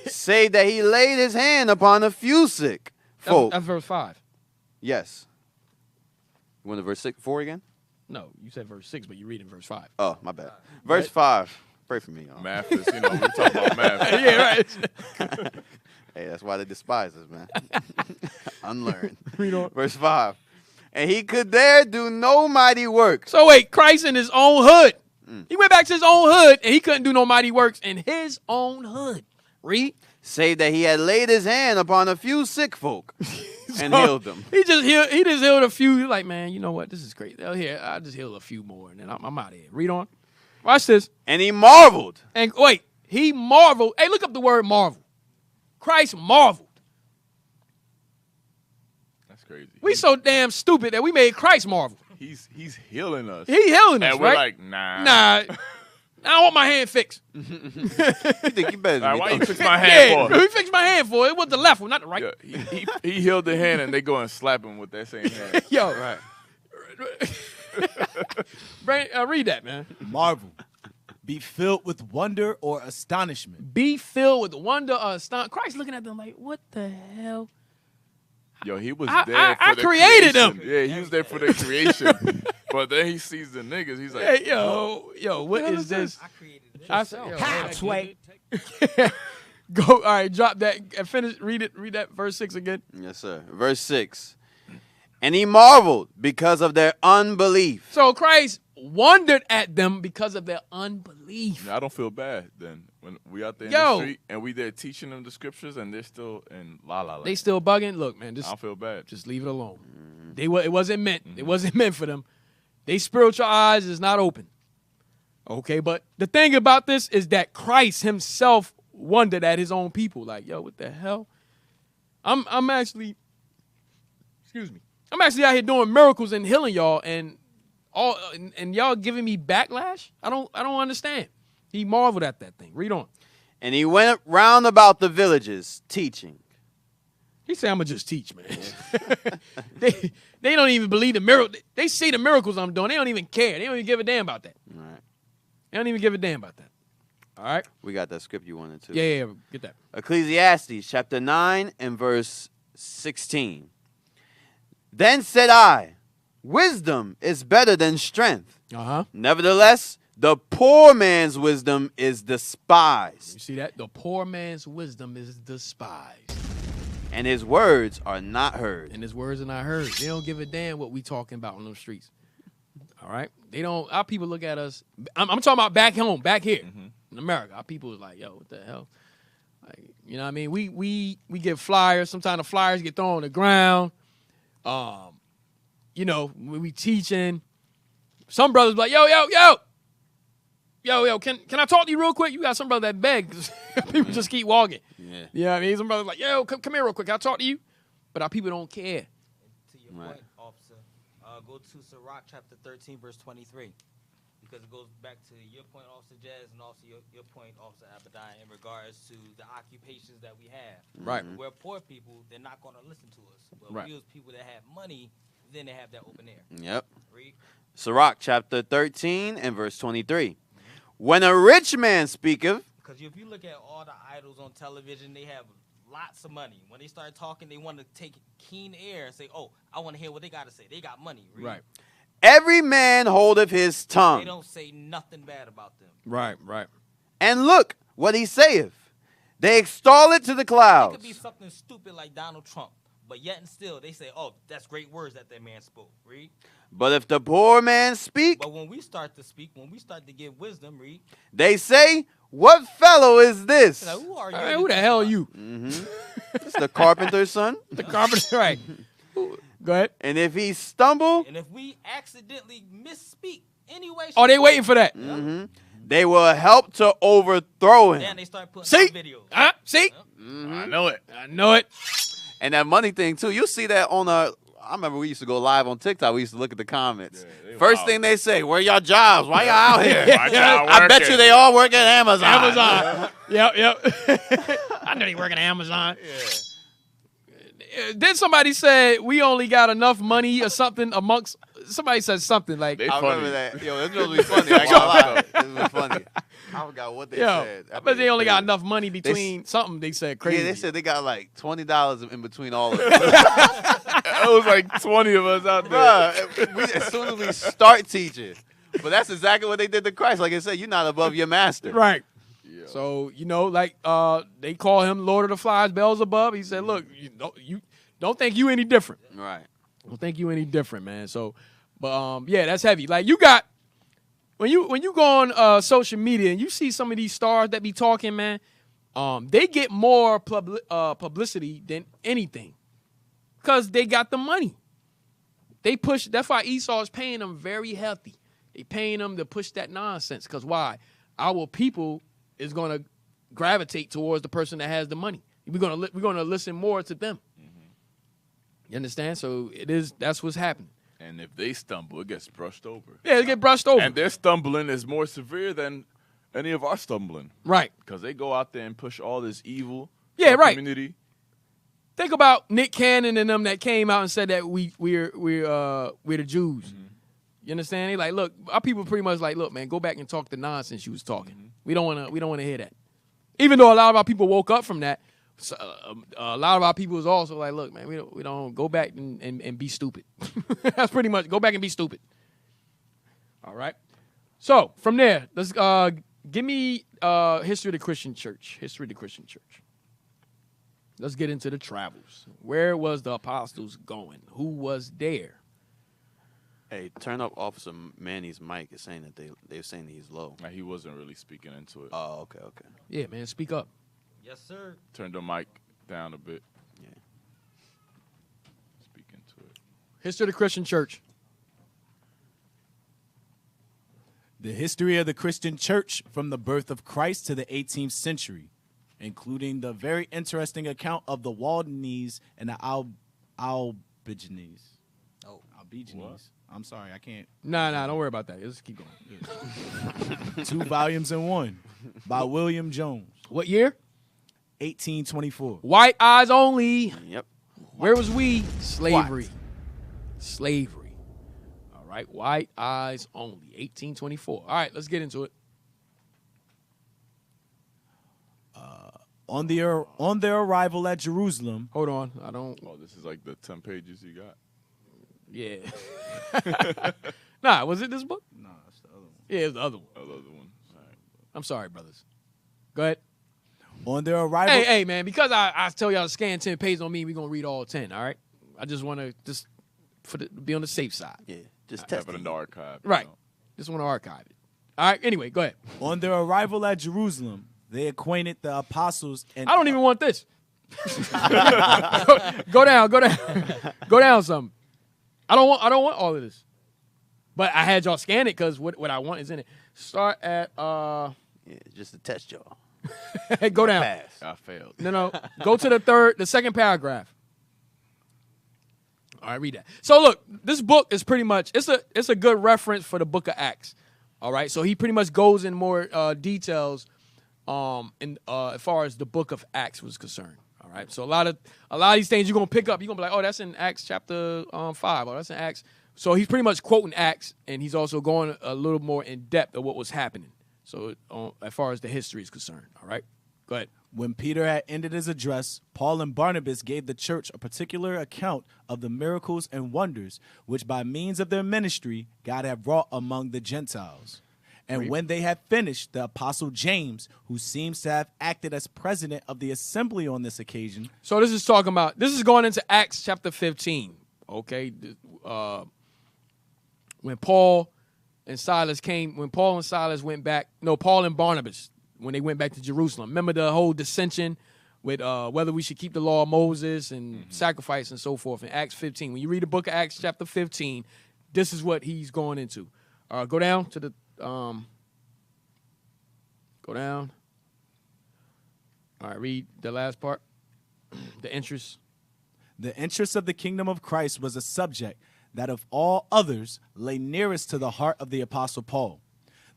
save that he laid his hand upon a few sick folk. That's verse 5. Yes. You want to verse 4 again? No, you said verse 6, but you read in verse 5. Oh, my bad. Verse 5. Pray for me, y'all. Math is, we talk about math. Yeah, right. Hey, that's why they despise us, man. Unlearned. Read on. Verse 5. And he could there do no mighty work. So wait, Christ in his own hood. He went back to his own hood, and he couldn't do no mighty works in his own hood. Read. Save that he had laid his hand upon a few sick folk and healed them. He just healed a few. He's like, man, you know what? This is great. Here, I'll just heal a few more, and then I'm out of here. Read on. Watch this. And he marveled. And wait, he marveled. Hey, look up the word marvel. Christ marveled. That's crazy. We so damn stupid that we made Christ marvel. He's healing us. He healing us, and we're right? like, nah. Nah. I don't want my hand fixed. You think you better than me, Why don't you fix my hand for? He fixed my hand for it. It was the left one, not the right. Yeah, he healed the hand, and they go and slap him with that same hand. Yo. Right. Read that, man. Marvel. Be filled with wonder or astonishment. Be filled with wonder or astonishment. Christ looking at them like, what the hell? Yo, he was there I for the created creation. them. Yeah, he was there for the creation. But then he sees the niggas. He's like, hey, yo, what is this? I created it. How, Sway. Go, all right, drop that and finish. Read that verse 6 again. Yes, sir. Verse 6. And he marveled because of their unbelief. So Christ wondered at them because of their unbelief. I don't feel bad then when we out there in Yo. the street and we there teaching them the scriptures and they're still in la la. They still bugging. Look, man, I don't feel bad. Just leave it alone. It wasn't meant. It wasn't meant for them. They spiritual eyes is not open. Okay, but the thing about this is that Christ himself wondered at his own people. Like, yo, what the hell? I'm actually, excuse me. I'm actually out here doing miracles and healing y'all, and y'all giving me backlash. I don't understand. He marveled at that thing. Read on. And he went round about the villages teaching. He said, "I'm gonna just teach, man." They don't even believe the miracle. They see the miracles I'm doing. They don't even care. They don't even give a damn about that. All right. They don't even give a damn about that. All right. We got that script you wanted to. Yeah, get that. Ecclesiastes chapter 9 and verse 16. Then said I, wisdom is better than strength. Uh-huh. Nevertheless, the poor man's wisdom is despised. You see that? The poor man's wisdom is despised. And his words are not heard. And his words are not heard. They don't give a damn what we talking about on those streets. All right? They don't, our people look at us. I'm talking about back home, back here in America. Our people is like, yo, what the hell? Like, you know what I mean? We get flyers. Sometimes the flyers get thrown on the ground. You know, when we teaching, some brothers be like, yo, can I talk to you real quick? You got some brother that beg. People just keep walking. Yeah. You know what I mean? Some brothers like, yo, come here real quick. Can I talk to you? But our people don't care. To your point, officer, go to Sirach chapter 13, verse 23. Because it goes back to your point, Officer Jazz, and also your point, Officer Abadiah, in regards to the occupations that we have. Right. We're poor people, they're not going to listen to us. But right. we as people that have money, then they have that open air. Yep. Read. Sirach chapter 13 and verse 23. When a rich man speaketh. Because if you look at all the idols on television, they have lots of money. When they start talking, they want to take keen air and say, oh, I want to hear what they got to say. They got money. Read. Right. Every man holdeth his tongue. They don't say nothing bad about them. Right, right. And look what he saith. They extol it to the clouds. It could be something stupid like Donald Trump, but yet and still they say, oh, that's great words that man spoke. Read. But if the poor man speak. But when we start to speak, when we start to give wisdom, read. They say, what fellow is this? Like, who are you? Who the hell are you? It's the carpenter's son. The carpenter, right. Go ahead. And if he stumble. And if we accidentally misspeak anyway. Oh, they waiting for that. They will help to overthrow him. Then they start putting See? videos. See? I know it. I know it. And that money thing, too. You'll see that on I remember we used to go live on TikTok. We used to look at the comments. Yeah, First thing they say, where y'all jobs? Why y'all out here? y'all I bet working? you they all work at Amazon. Amazon. Yep. I know they work at Amazon. Yeah. Then somebody said we only got enough money or something amongst. Somebody said something like. They I funny. remember that. Yo, it's gonna be funny. I ain't gonna lie. It was funny. I forgot what they said. I bet they only got enough money between something. They said crazy. Yeah, they said they got like $20 in between all of them. It was like 20 of us out there. Bruh, as soon as we start teaching. But that's exactly what they did to Christ. Like I said, you're not above your master. Right. Yeah. So, you know, like they call him Lord of the Flies, Beelzebub. He said, look, you don't think you any different. Right. Don't think you any different, man. So, but yeah, that's heavy. Like you got when you go on social media and you see some of these stars that be talking, man, they get more publicity than anything because they got the money. They push. That's why Esau is paying them very healthy. They paying them to push that nonsense. Because why? Our people is going to gravitate towards the person that has the money. We're gonna listen more to them. You understand? So that's what's happening. And if they stumble, it gets brushed over. Yeah, it get brushed over. And their stumbling is more severe than any of our stumbling. Right. Because they go out there and push all this evil. Yeah, to the right. Community. Think about Nick Cannon and them that came out and said that we're the Jews. You understand? They like, look, our people pretty much like, look, man, go back and talk the nonsense you was talking. We don't want to hear that. Even though a lot of our people woke up from that, so, a lot of our people is also like, look, man, we don't go back and be stupid. That's pretty much go back and be stupid. All right. So from there, let's give me history of the Christian church. History of the Christian church. Let's get into the travels. Where was the apostles going? Who was there? Hey, turn up Officer Manny's mic. Is saying that they're saying that he's low. He wasn't really speaking into it. Oh, okay. Yeah, man, speak up. Yes, sir. Turn the mic down a bit. Yeah. Speak into it. History of the Christian church. The history of the Christian church from the birth of Christ to the 18th century, including the very interesting account of the Waldenese and the Albigenese. Oh, Albigenese. I'm sorry, I can't. Nah, don't worry about that. Let's keep going. 2 volumes in 1 by William Jones. What year? 1824. White eyes only. Yep. Where was we? Slavery. Slavery. All right. White eyes only. 1824. All right, let's get into it. On their arrival at Jerusalem. Hold on. I don't. Oh, this is like the 10 pages you got. Yeah. Nah, was it this book? No, that's the other one. Yeah, it's the other one. The other one. All right. I'm sorry, brothers. Go ahead. On their arrival. Hey, man, because I tell y'all to scan 10 pages on me, we're going to read all 10, all right? I just want to be on the safe side. Yeah, just Have test it it. in the archive. you Right. know. Just want to archive it. All right, anyway, go ahead. On their arrival at Jerusalem, they acquainted the apostles and I don't even want this. Go down. Go down some. I don't want all of this. But I had y'all scan it because what I want is in it. Start at Yeah, just to test y'all. go down. Pass. I failed. No. Go to the second paragraph. All right, read that. So look, this book is pretty much it's a good reference for the book of Acts. All right, so he pretty much goes in more details as far as the book of Acts was concerned. All right, so a lot of these things you're gonna pick up. You're gonna be like, oh, that's in Acts chapter 5. Oh, that's in Acts. So he's pretty much quoting Acts, and he's also going a little more in depth of what was happening. So as far as the history is concerned. All right, go ahead. When Peter had ended his address, Paul and Barnabas gave the church a particular account of the miracles and wonders which by means of their ministry God had wrought among the Gentiles. And when they had finished, the apostle James, who seems to have acted as president of the assembly on this occasion. So this is going into Acts chapter 15. Okay, when Paul and Silas went back, Paul and Barnabas, when they went back to Jerusalem. Remember the whole dissension with whether we should keep the law of Moses and sacrifice and so forth in Acts 15. When you read the book of Acts chapter 15, this is what he's going into. Go down to the go down. All right, read the last part. The interest. The interest of the kingdom of Christ was a subject that of all others lay nearest to the heart of the apostle Paul.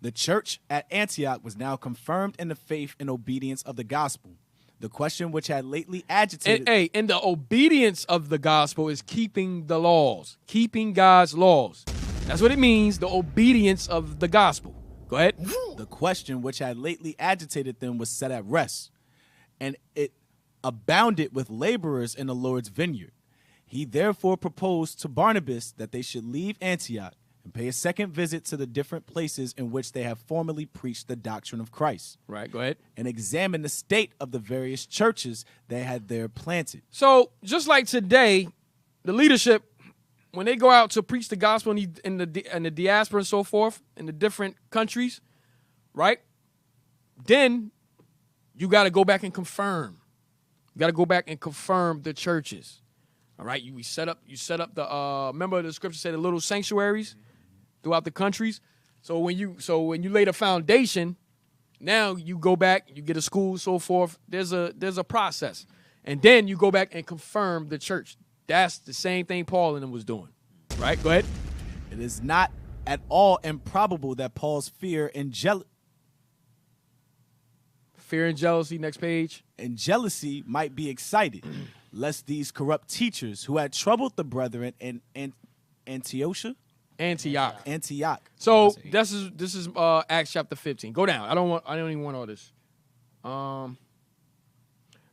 The church at Antioch was now confirmed in the faith and obedience of the gospel. The question which had lately agitated... And the obedience of the gospel is keeping the laws, keeping God's laws. That's what it means, the obedience of the gospel. Go ahead. The question which had lately agitated them was set at rest, and it abounded with laborers in the Lord's vineyard. He therefore proposed to Barnabas that they should leave Antioch and pay a second visit to the different places in which they have formerly preached the doctrine of Christ. Right, go ahead. And examine the state of the various churches they had there planted. So, just like today, the leadership, when they go out to preach the gospel in the diaspora and so forth, in the different countries, right? Then you got to go back and confirm. You got to go back and confirm the churches. All right, you set up the remember the scripture said the little sanctuaries throughout the countries. So when you lay the foundation, now you go back, you get a school, so forth. There's a process, and then you go back and confirm the church. That's the same thing Paul and them was doing. Right? Go ahead. It is not at all improbable that Paul's fear and jealousy, next page. And jealousy might be excited, lest these corrupt teachers who had troubled the brethren in Antioch. So this is Acts chapter 15. Go down. I don't even want all this.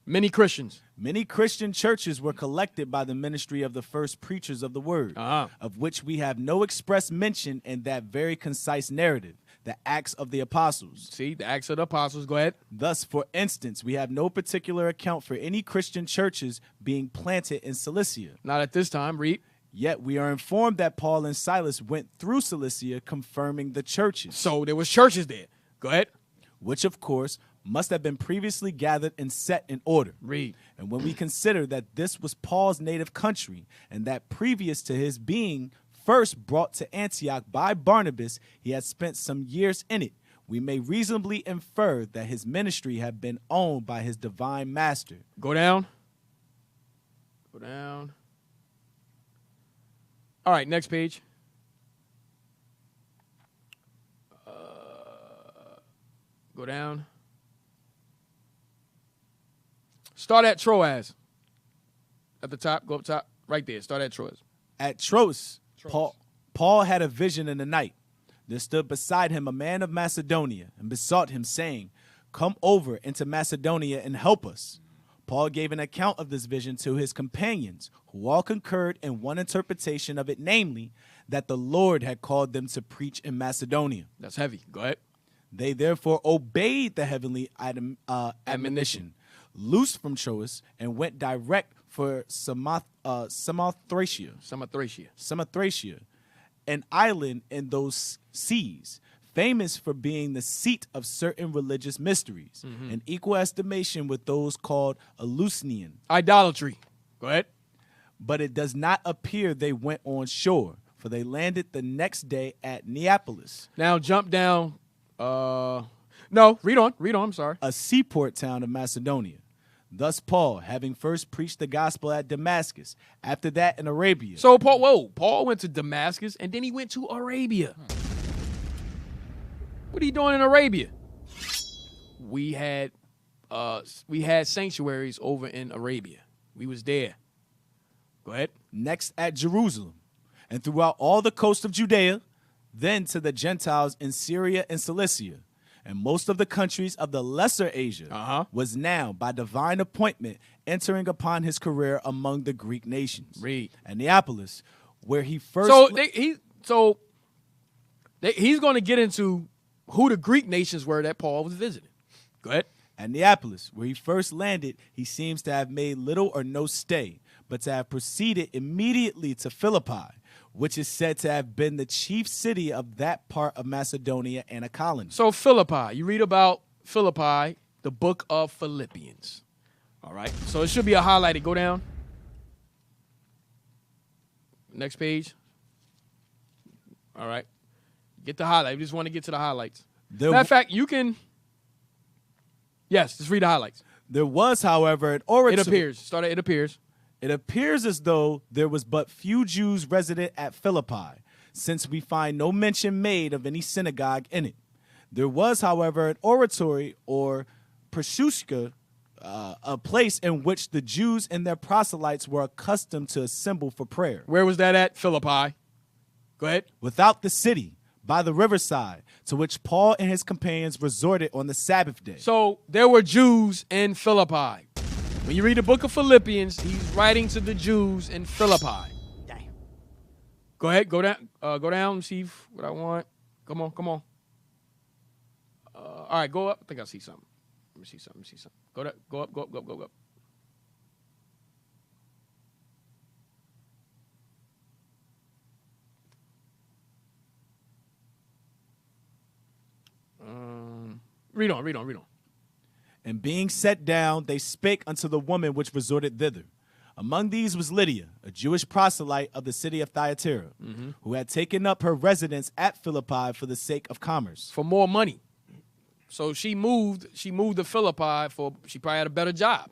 Many Christian churches were collected by the ministry of the first preachers of the word, of which we have no express mention in that very concise narrative, the Acts of the Apostles. See, the Acts of the Apostles. Go ahead. Thus, for instance, we have no particular account for any Christian churches being planted in Cilicia. Not at this time. Read. Yet we are informed that Paul and Silas went through Cilicia confirming the churches. So there was churches there. Go ahead. Which, of course, must have been previously gathered and set in order. Read. And when we consider that this was Paul's native country, and that previous to his being first brought to Antioch by Barnabas, he had spent some years in it, we may reasonably infer that his ministry had been owned by his divine master. Go down. Go down. All right, next page. Go down. Start at Troas. At the top, go up top. Right there. Start at Troas. At Troas. Paul had a vision in the night. There stood beside him a man of Macedonia and besought him, saying, "Come over into Macedonia and help us." Paul gave an account of this vision to his companions, who all concurred in one interpretation of it, namely, that the Lord had called them to preach in Macedonia. That's heavy. Go ahead. They therefore obeyed the heavenly admonition, loosed from Troas, and went direct for Samothracia, an island in those seas, famous for being the seat of certain religious mysteries, in equal estimation with those called Eleusinian. Idolatry. Go ahead. But it does not appear they went on shore, for they landed the next day at Neapolis. Now jump down. No, read on. I'm sorry. A seaport town of Macedonia. Thus Paul, having first preached the gospel at Damascus, after that in Arabia. So Paul went to Damascus and then he went to Arabia. What are you doing in Arabia? We had sanctuaries over in Arabia. We was there. Go ahead. Next at Jerusalem, and throughout all the coast of Judea, then to the Gentiles in Syria and Cilicia, and most of the countries of the Lesser Asia, was now, by divine appointment, entering upon his career among the Greek nations. Read. And Neapolis, where he first... He's going to get into who the Greek nations were that Paul was visiting. Go ahead. At Neapolis, where he first landed, he seems to have made little or no stay, but to have proceeded immediately to Philippi, which is said to have been the chief city of that part of Macedonia and a colony. So Philippi, you read about Philippi, the book of Philippians. All right. So it should be a highlighted. Go down. Next page. All right. Get the highlight. We just want to get to the highlights. Matter of fact, you can. Yes, just read the highlights. There was, however, an oratory. It appears. Start at it appears. It appears as though there was but few Jews resident at Philippi, since we find no mention made of any synagogue in it. There was, however, an oratory or proseushka, a place in which the Jews and their proselytes were accustomed to assemble for prayer. Where was that at? Philippi. Go ahead. Without the city, by the riverside, to which Paul and his companions resorted on the Sabbath day. So there were Jews in Philippi. When you read the book of Philippians, he's writing to the Jews in Philippi. Damn. Go ahead, go down and see what I want. Come on. All right, go up. I think I see something. Let me see something. Go up. Read on. And being set down, they spake unto the woman which resorted thither. Among these was Lydia, a Jewish proselyte of the city of Thyatira, who had taken up her residence at Philippi for the sake of commerce. For more money. So she moved to Philippi she probably had a better job.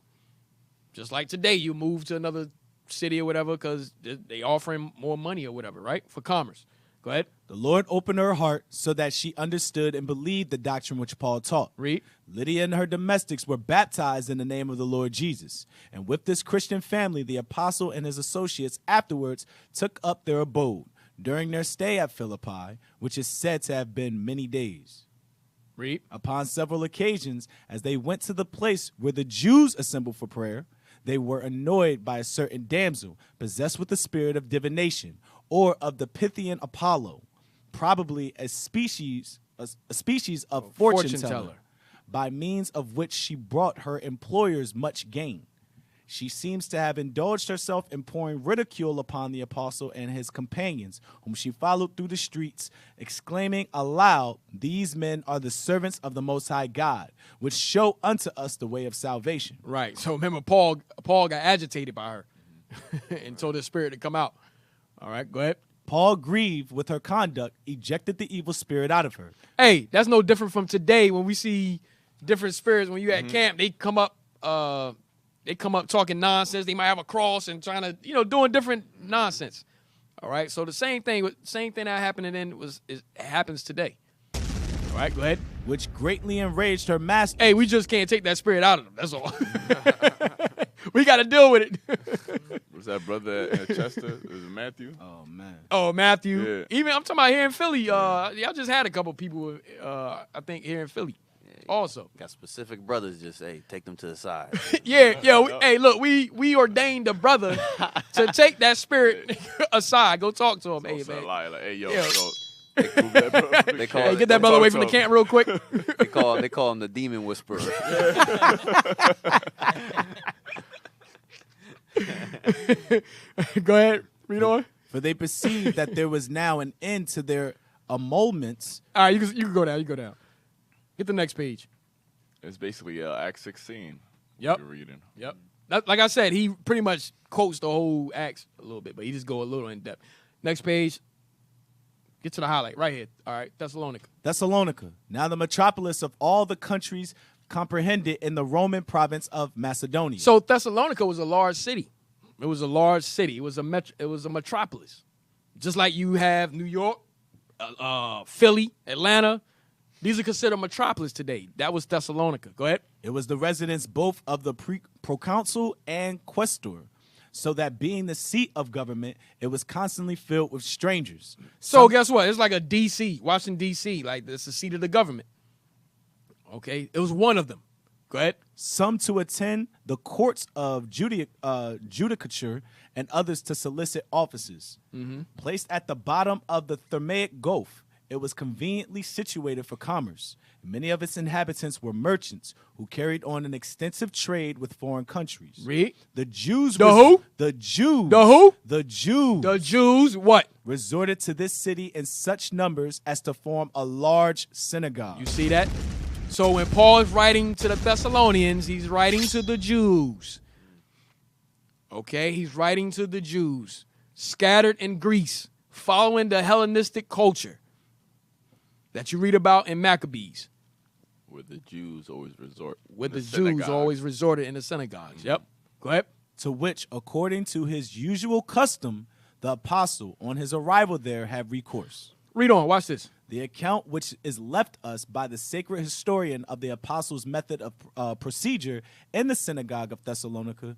Just like today, you move to another city or whatever because they offering more money or whatever, right? For commerce. Go ahead. The Lord opened her heart so that she understood and believed the doctrine which Paul taught. Read. Lydia and her domestics were baptized in the name of the Lord Jesus. And with this Christian family, the apostle and his associates afterwards took up their abode during their stay at Philippi, which is said to have been many days. Read. Upon several occasions, as they went to the place where the Jews assembled for prayer, they were annoyed by a certain damsel possessed with the spirit of divination, or of the Pythian Apollo, probably a species of fortune teller, by means of which she brought her employers much gain. She seems to have indulged herself in pouring ridicule upon the apostle and his companions, whom she followed through the streets, exclaiming aloud, "These men are the servants of the Most High God, which show unto us the way of salvation." Right. So remember, Paul got agitated by her and told his spirit to come out. All right, go ahead. Paul, grieved with her conduct, ejected the evil spirit out of her. Hey, that's no different from today when we see different spirits. When you at camp, they come up talking nonsense. They might have a cross and trying to, doing different nonsense. All right, so the same thing that happened then happens today. All right, go ahead. Which greatly enraged her master. Hey, we just can't take that spirit out of them. That's all. We got to deal with it. Was that brother at Chester? Was it Matthew? Oh, man. Oh, Matthew. Yeah. Even I'm talking about here in Philly. Y'all just had a couple people, I think, here in Philly. Yeah, Also. Got specific brothers just say, take them to the side. Yeah, hey, look, we ordained a brother to take that spirit aside. Go talk to him. Hey, man. Like, hey, yo, They call Hey, get that brother away from the camp real quick. They call him the demon whisperer. Go ahead, read on. For they perceived that there was now an end to their emoluments. All right, you can go down. You go down. Get the next page. It's basically Acts 16. Yep. You're reading. Yep. Like I said, he pretty much quotes the whole Acts a little bit, but he just go a little in depth. Next page. Get to the highlight right here. All right, Thessalonica. Thessalonica, now the metropolis of all the countries comprehended in the Roman province of Macedonia. So Thessalonica was a large city. It was a large city. It was a metropolis. Just like you have New York, Philly, Atlanta. These are considered metropolis today. That was Thessalonica. Go ahead. It was the residence both of the proconsul and questor, so that being the seat of government, it was constantly filled with strangers. So guess what? It's like a D.C., Washington, D.C., like it's the seat of the government. Okay? It was one of them. Go ahead. Some to attend the courts of judicature and others to solicit offices. Placed at the bottom of the Thermaic Gulf, it was conveniently situated for commerce. Many of its inhabitants were merchants who carried on an extensive trade with foreign countries. Read. The Jews. Who? The Jews. The who? The Jews. The Jews. What? Resorted to this city in such numbers as to form a large synagogue. You see that? So when Paul is writing to the Thessalonians, he's writing to the Jews. Okay? He's writing to the Jews scattered in Greece, following the Hellenistic culture that you read about in Maccabees. Where the Jews always resort. Where the Jews always resorted in the synagogues. Yep. Go ahead. To which, according to his usual custom, the apostle, on his arrival there, had recourse. Read on. Watch this. The account which is left us by the sacred historian of the apostles' method of procedure in the synagogue of Thessalonica,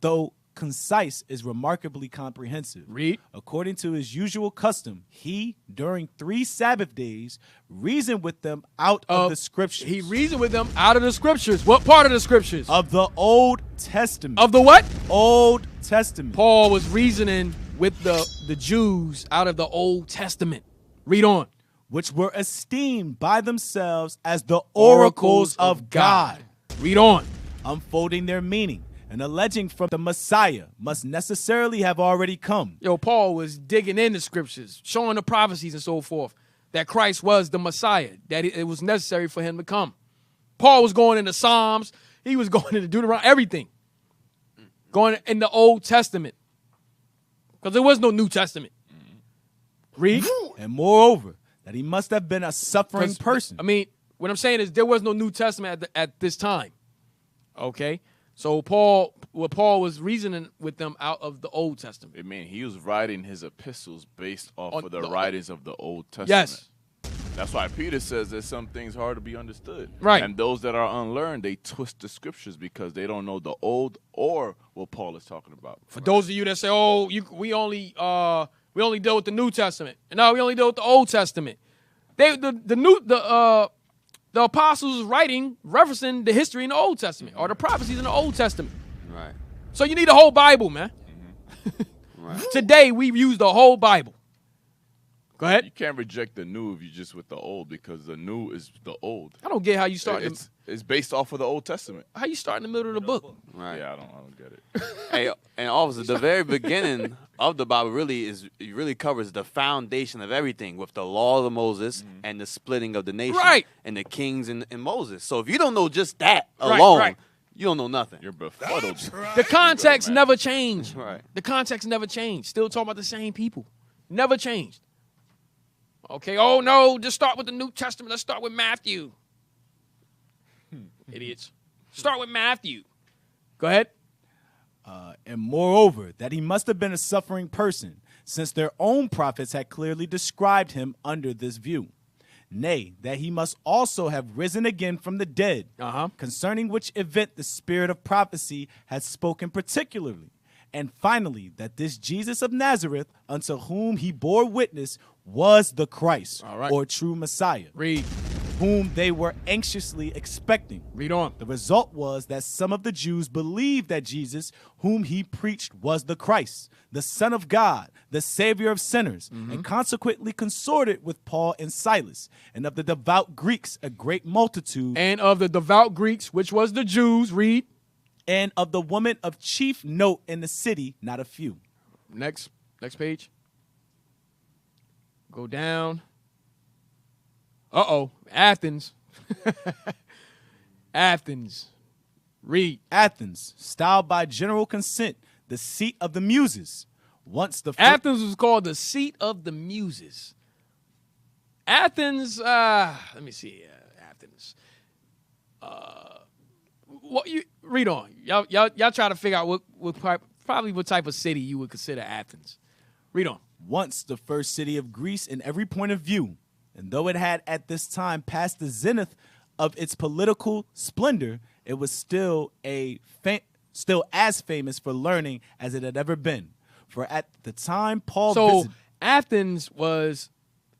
though concise, is remarkably comprehensive. Read. According to his usual custom, he, during 3 Sabbath days, reasoned with them out of the scriptures. He reasoned with them out of the scriptures. What part of the scriptures? Of the Old Testament. Of the what? Old Testament. Paul was reasoning with the Jews out of the Old Testament. Read on. Which were esteemed by themselves as the oracles of God. Read on. Unfolding their meaning and alleging from the Messiah must necessarily have already come. Yo, Paul was digging in the scriptures, showing the prophecies and so forth, that Christ was the Messiah, that it was necessary for him to come. Paul was going into Psalms. He was going into Deuteronomy, everything. Going in the Old Testament. Because there was no New Testament. Read. And moreover, that he must have been a suffering person. I mean, what I'm saying is there was no New Testament at this time. Okay? So Paul was reasoning with them out of the Old Testament. I mean, he was writing his epistles based off of the writings of the Old Testament. Yes. That's why Peter says that some things hard to be understood. Right. And those that are unlearned, they twist the scriptures because they don't know the old or what Paul is talking about. For those of you that say, "Oh, we only deal with the New Testament," and no, we only deal with the Old Testament. The apostles writing, referencing the history in the Old Testament or the prophecies in the Old Testament. Right. So you need the whole Bible, man. Right. Today we use the whole Bible. Go ahead. You can't reject the new if you're just with the old because the new is the old. I don't get how you start. It's based off of the Old Testament. How you start in the middle of the book? Right. Yeah, I don't get it. Hey, and also the very beginning of the Bible really covers the foundation of everything with the law of Moses and the splitting of the nation, right, and the kings and Moses. So if you don't know just that alone, you don't know nothing. You're befuddled. The context never changed. Right. The context never changed. Still talking about the same people. Never changed. Okay. Oh no, just start with the New Testament. Let's start with Matthew. Idiots. Start with Matthew. Go ahead. And moreover, that he must have been a suffering person, since their own prophets had clearly described him under this view. Nay, that he must also have risen again from the dead, concerning which event the spirit of prophecy had spoken particularly. And finally, that this Jesus of Nazareth, unto whom he bore witness, was the Christ, or true Messiah. Read. whom they were anxiously expecting. Read on. The result was that some of the Jews believed that Jesus, whom he preached, was the Christ, the Son of God, the Savior of sinners, and consequently consorted with Paul and Silas. And of the devout Greeks, a great multitude. And of the devout Greeks, which was the Jews, read. And of the women of chief note in the city, not a few. Next page. Go down. Athens. Athens. Read. Athens, styled by general consent, the seat of the Muses. Athens was called the seat of the Muses. Athens, let me see. Athens. What you read on? Y'all try to figure out what type of city you would consider Athens. Read on. Once the first city of Greece in every point of view, and though it had at this time passed the zenith of its political splendor, it was still as famous for learning as it had ever been. For at the time Paul visited, Athens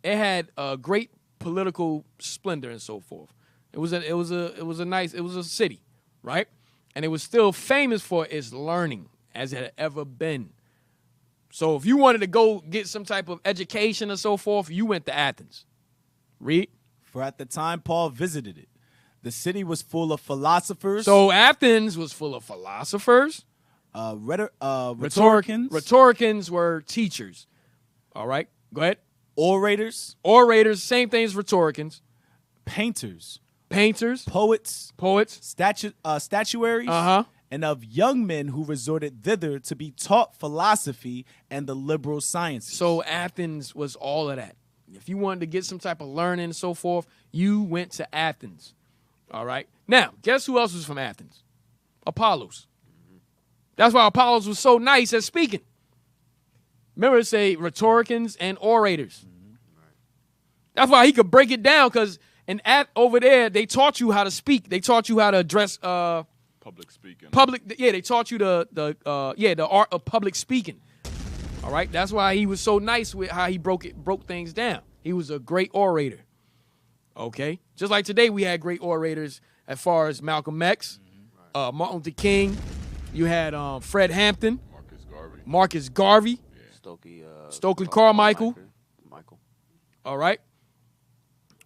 had a great political splendor and so forth. It was a city, right? And it was still famous for its learning as it had ever been. So if you wanted to go get some type of education and so forth, you went to Athens. Read. For at the time Paul visited it, the city was full of philosophers. So Athens was full of philosophers. Rhetoricians. Rhetoricians were teachers. All right, go ahead. Orators. Same thing as rhetoricians. Painters. Poets. Statuaries. And of young men who resorted thither to be taught philosophy and the liberal sciences. So Athens was all of that. If you wanted to get some type of learning and so forth, you went to Athens. All right. Now, guess who else was from Athens? Apollos. That's why Apollos was so nice at speaking. Remember it say rhetoricians and orators. That's why he could break it down, because over there they taught you how to speak. They taught you how to address public speaking. They taught you the art of public speaking. All right, that's why he was so nice with how he broke things down. He was a great orator. Okay, just like today we had great orators as far as Malcolm X, Martin Luther King. You had Fred Hampton, Marcus Garvey, Stokely Carmichael. All right,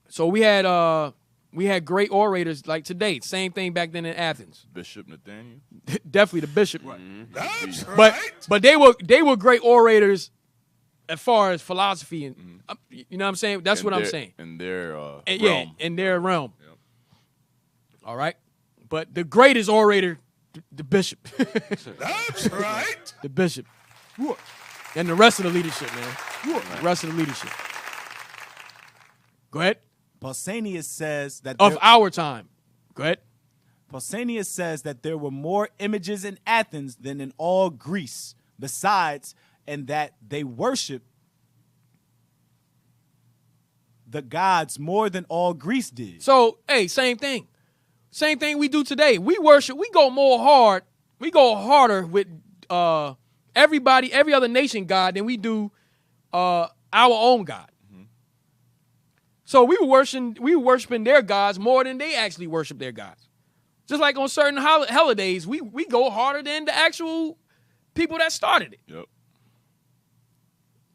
so we had great orators like today. Same thing back then in Athens. Bishop Nathaniel. Definitely the bishop. Right. That's right. But they were great orators as far as philosophy and you know what I'm saying? That's what I'm saying. In their realm. Yeah, in their realm. Yep. All right. But the greatest orator, the bishop. That's right. The bishop. And the rest of the leadership, man. The rest of the leadership. Go ahead. Pausanias says that of our time. Go ahead. Pausanias says that there were more images in Athens than in all Greece, besides, and that they worship the gods more than all Greece did. So, hey, same thing. Same thing we do today. We go harder with every other nation God than we do our own God. So we were worshiping their gods more than they actually worship their gods. Just like on certain holidays, we go harder than the actual people that started it. Yep.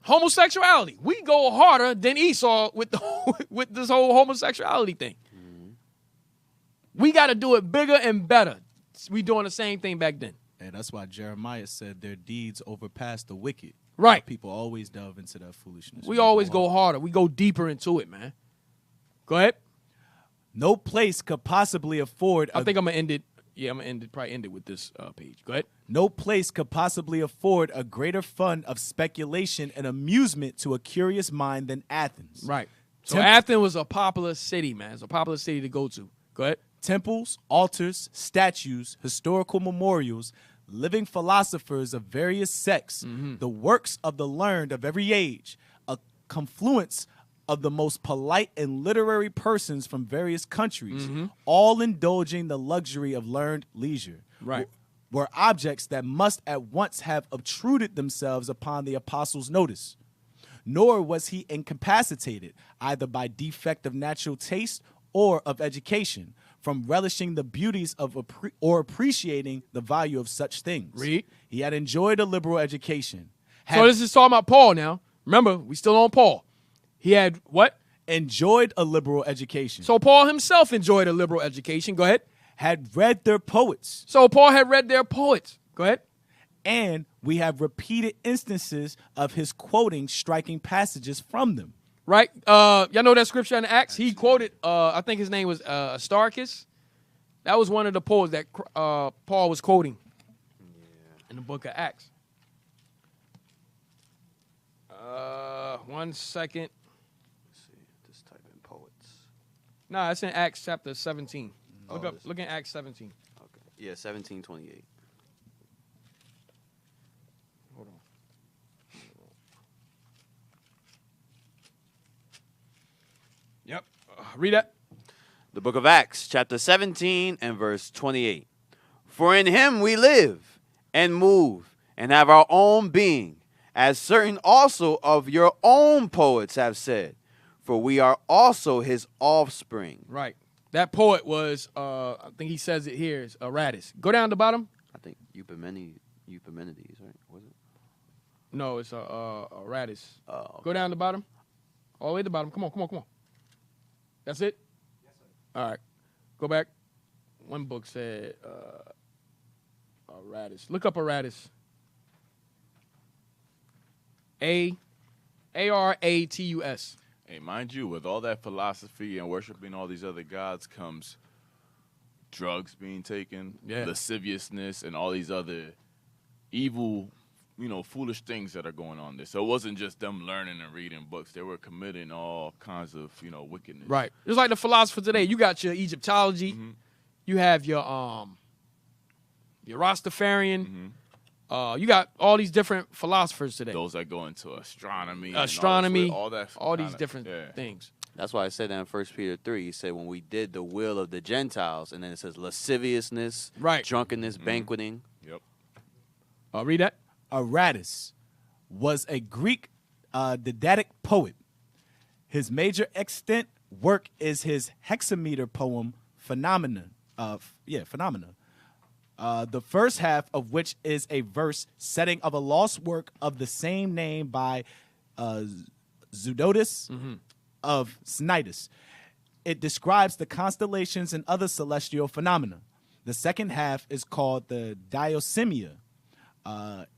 Homosexuality, we go harder than Esau with this whole homosexuality thing. We got to do it bigger and better. We doing the same thing back then. And that's why Jeremiah said their deeds overpass the wicked. Right. People always delve into that foolishness. We always go harder. We go deeper into it, man. Go ahead. No place could possibly afford. I think I'm gonna end it. Yeah, I'm gonna probably end it with this page. Go ahead. No place could possibly afford a greater fund of speculation and amusement to a curious mind than Athens. Right. So Athens was a popular city, man. It's a popular city to go to. Go ahead. Temples, altars, statues, historical memorials, living philosophers of various sects, the works of the learned of every age, a confluence of the most polite and literary persons from various countries, all indulging the luxury of learned leisure, were objects that must at once have obtruded themselves upon the apostle's notice. Nor was he incapacitated, either by defect of natural taste or of education, from relishing the beauties of or appreciating the value of such things. Read. He had enjoyed a liberal education. So this is talking about Paul now. Remember, we still on Paul. He had what? Enjoyed a liberal education. So Paul himself enjoyed a liberal education. Go ahead. Had read their poets. So Paul had read their poets. Go ahead. And we have repeated instances of his quoting striking passages from them. Right. Y'all know that scripture in Acts? He quoted, I think his name was Aristarchus. That was one of the poets that Paul was quoting in the book of Acts. 1 second. Let's see. Just type in poets. No, it's in Acts chapter 17. Look in Acts 17. Okay. Yeah, 17:28. Hold on. Yep. Read that. The book of Acts, chapter 17 and verse 28. For in him we live and move and have our own being, as certain also of your own poets have said, for we are also his offspring. Right. That poet was, I think he says it here, is Aratus. Go down to the bottom. I think Eupimenides, right? Was it? No, it's Aratus. Okay. Go down to the bottom. All the way to the bottom. Come on. That's it? Yes, sir. All right. Go back. One book said Aratus. Look up Aratus. Aratus. Hey, mind you, with all that philosophy and worshiping all these other gods comes drugs being taken, lasciviousness, and all these other evil, foolish things that are going on there. So it wasn't just them learning and reading books. They were committing all kinds of, wickedness. Right. Just like the philosopher today. You got your Egyptology. Mm-hmm. You have your Rastafarian. You got all these different philosophers today. Those that go into astronomy, all these different things. That's why I said that in 1 Peter 3. He said when we did the will of the Gentiles, and then it says lasciviousness, drunkenness, banqueting. Yep. Read that. Aratus was a Greek didactic poet. His major extant work is his hexameter poem, Phenomena. The first half of which is a verse setting of a lost work of the same name by Zeudotus of Cnidus. It describes the constellations and other celestial phenomena. The second half is called the Diosimia,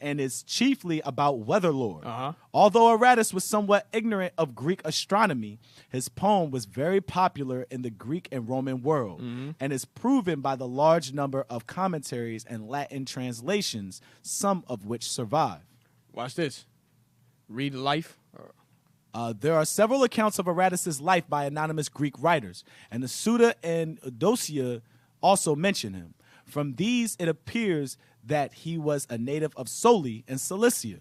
and is chiefly about weather lore. Although Aratus was somewhat ignorant of Greek astronomy, his poem was very popular in the Greek and Roman world, and is proven by the large number of commentaries and Latin translations, some of which survive. Watch this. Read life. There are several accounts of Aratus's life by anonymous Greek writers, and the Suda and Eudocia also mention him. From these, it appears that he was a native of Soli in Cilicia,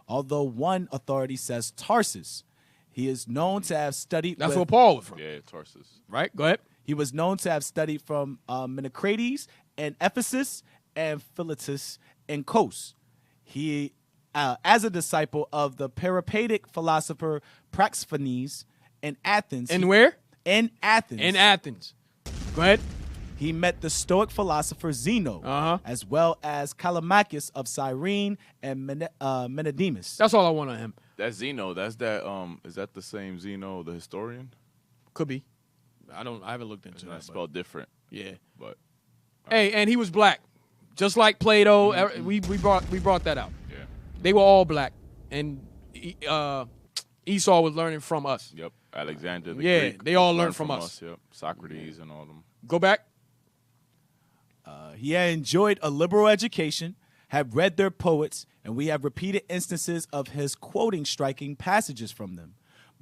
although one authority says Tarsus. He is known to have studied. That's where Paul was from. Yeah, Tarsus. Right? Go ahead. He was known to have studied from Menacrates and Ephesus and Philetus and Kos. He, as a disciple of the Peripatetic philosopher Praxiphanes in Athens. In where? In Athens. In Athens. Go ahead. He met the Stoic philosopher Zeno, as well as Callimachus of Cyrene and Menedemus. That's all I want on him. That Zeno, is that the same Zeno, the historian? Could be. I haven't looked into that. It's spelled different. Yeah. But hey, and he was black. Just like Plato. We brought that out. Yeah. They were all black. And Esau was learning from us. Yep. Alexander the Greek. They all learned from us. Yep. Socrates and all of them. Go back. He had enjoyed a liberal education, had read their poets, and we have repeated instances of his quoting striking passages from them.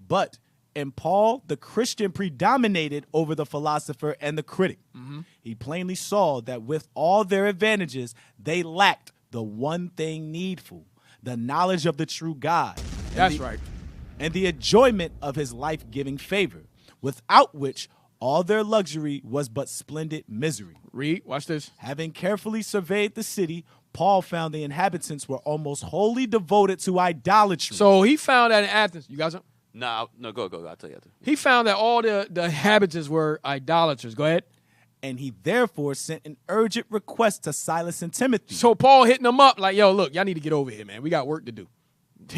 But in Paul, the Christian predominated over the philosopher and the critic. He plainly saw that with all their advantages, they lacked the one thing needful, the knowledge of the true God. That's right. And the enjoyment of his life-giving favor, without which all their luxury was but splendid misery. Read, watch this. Having carefully surveyed the city, Paul found the inhabitants were almost wholly devoted to idolatry. So he found that in Athens. You guys, No, go. I'll tell you. He found that all the inhabitants were idolaters. Go ahead. And he therefore sent an urgent request to Silas and Timothy. So Paul hitting them up like, yo, look, y'all need to get over here, man. We got work to do.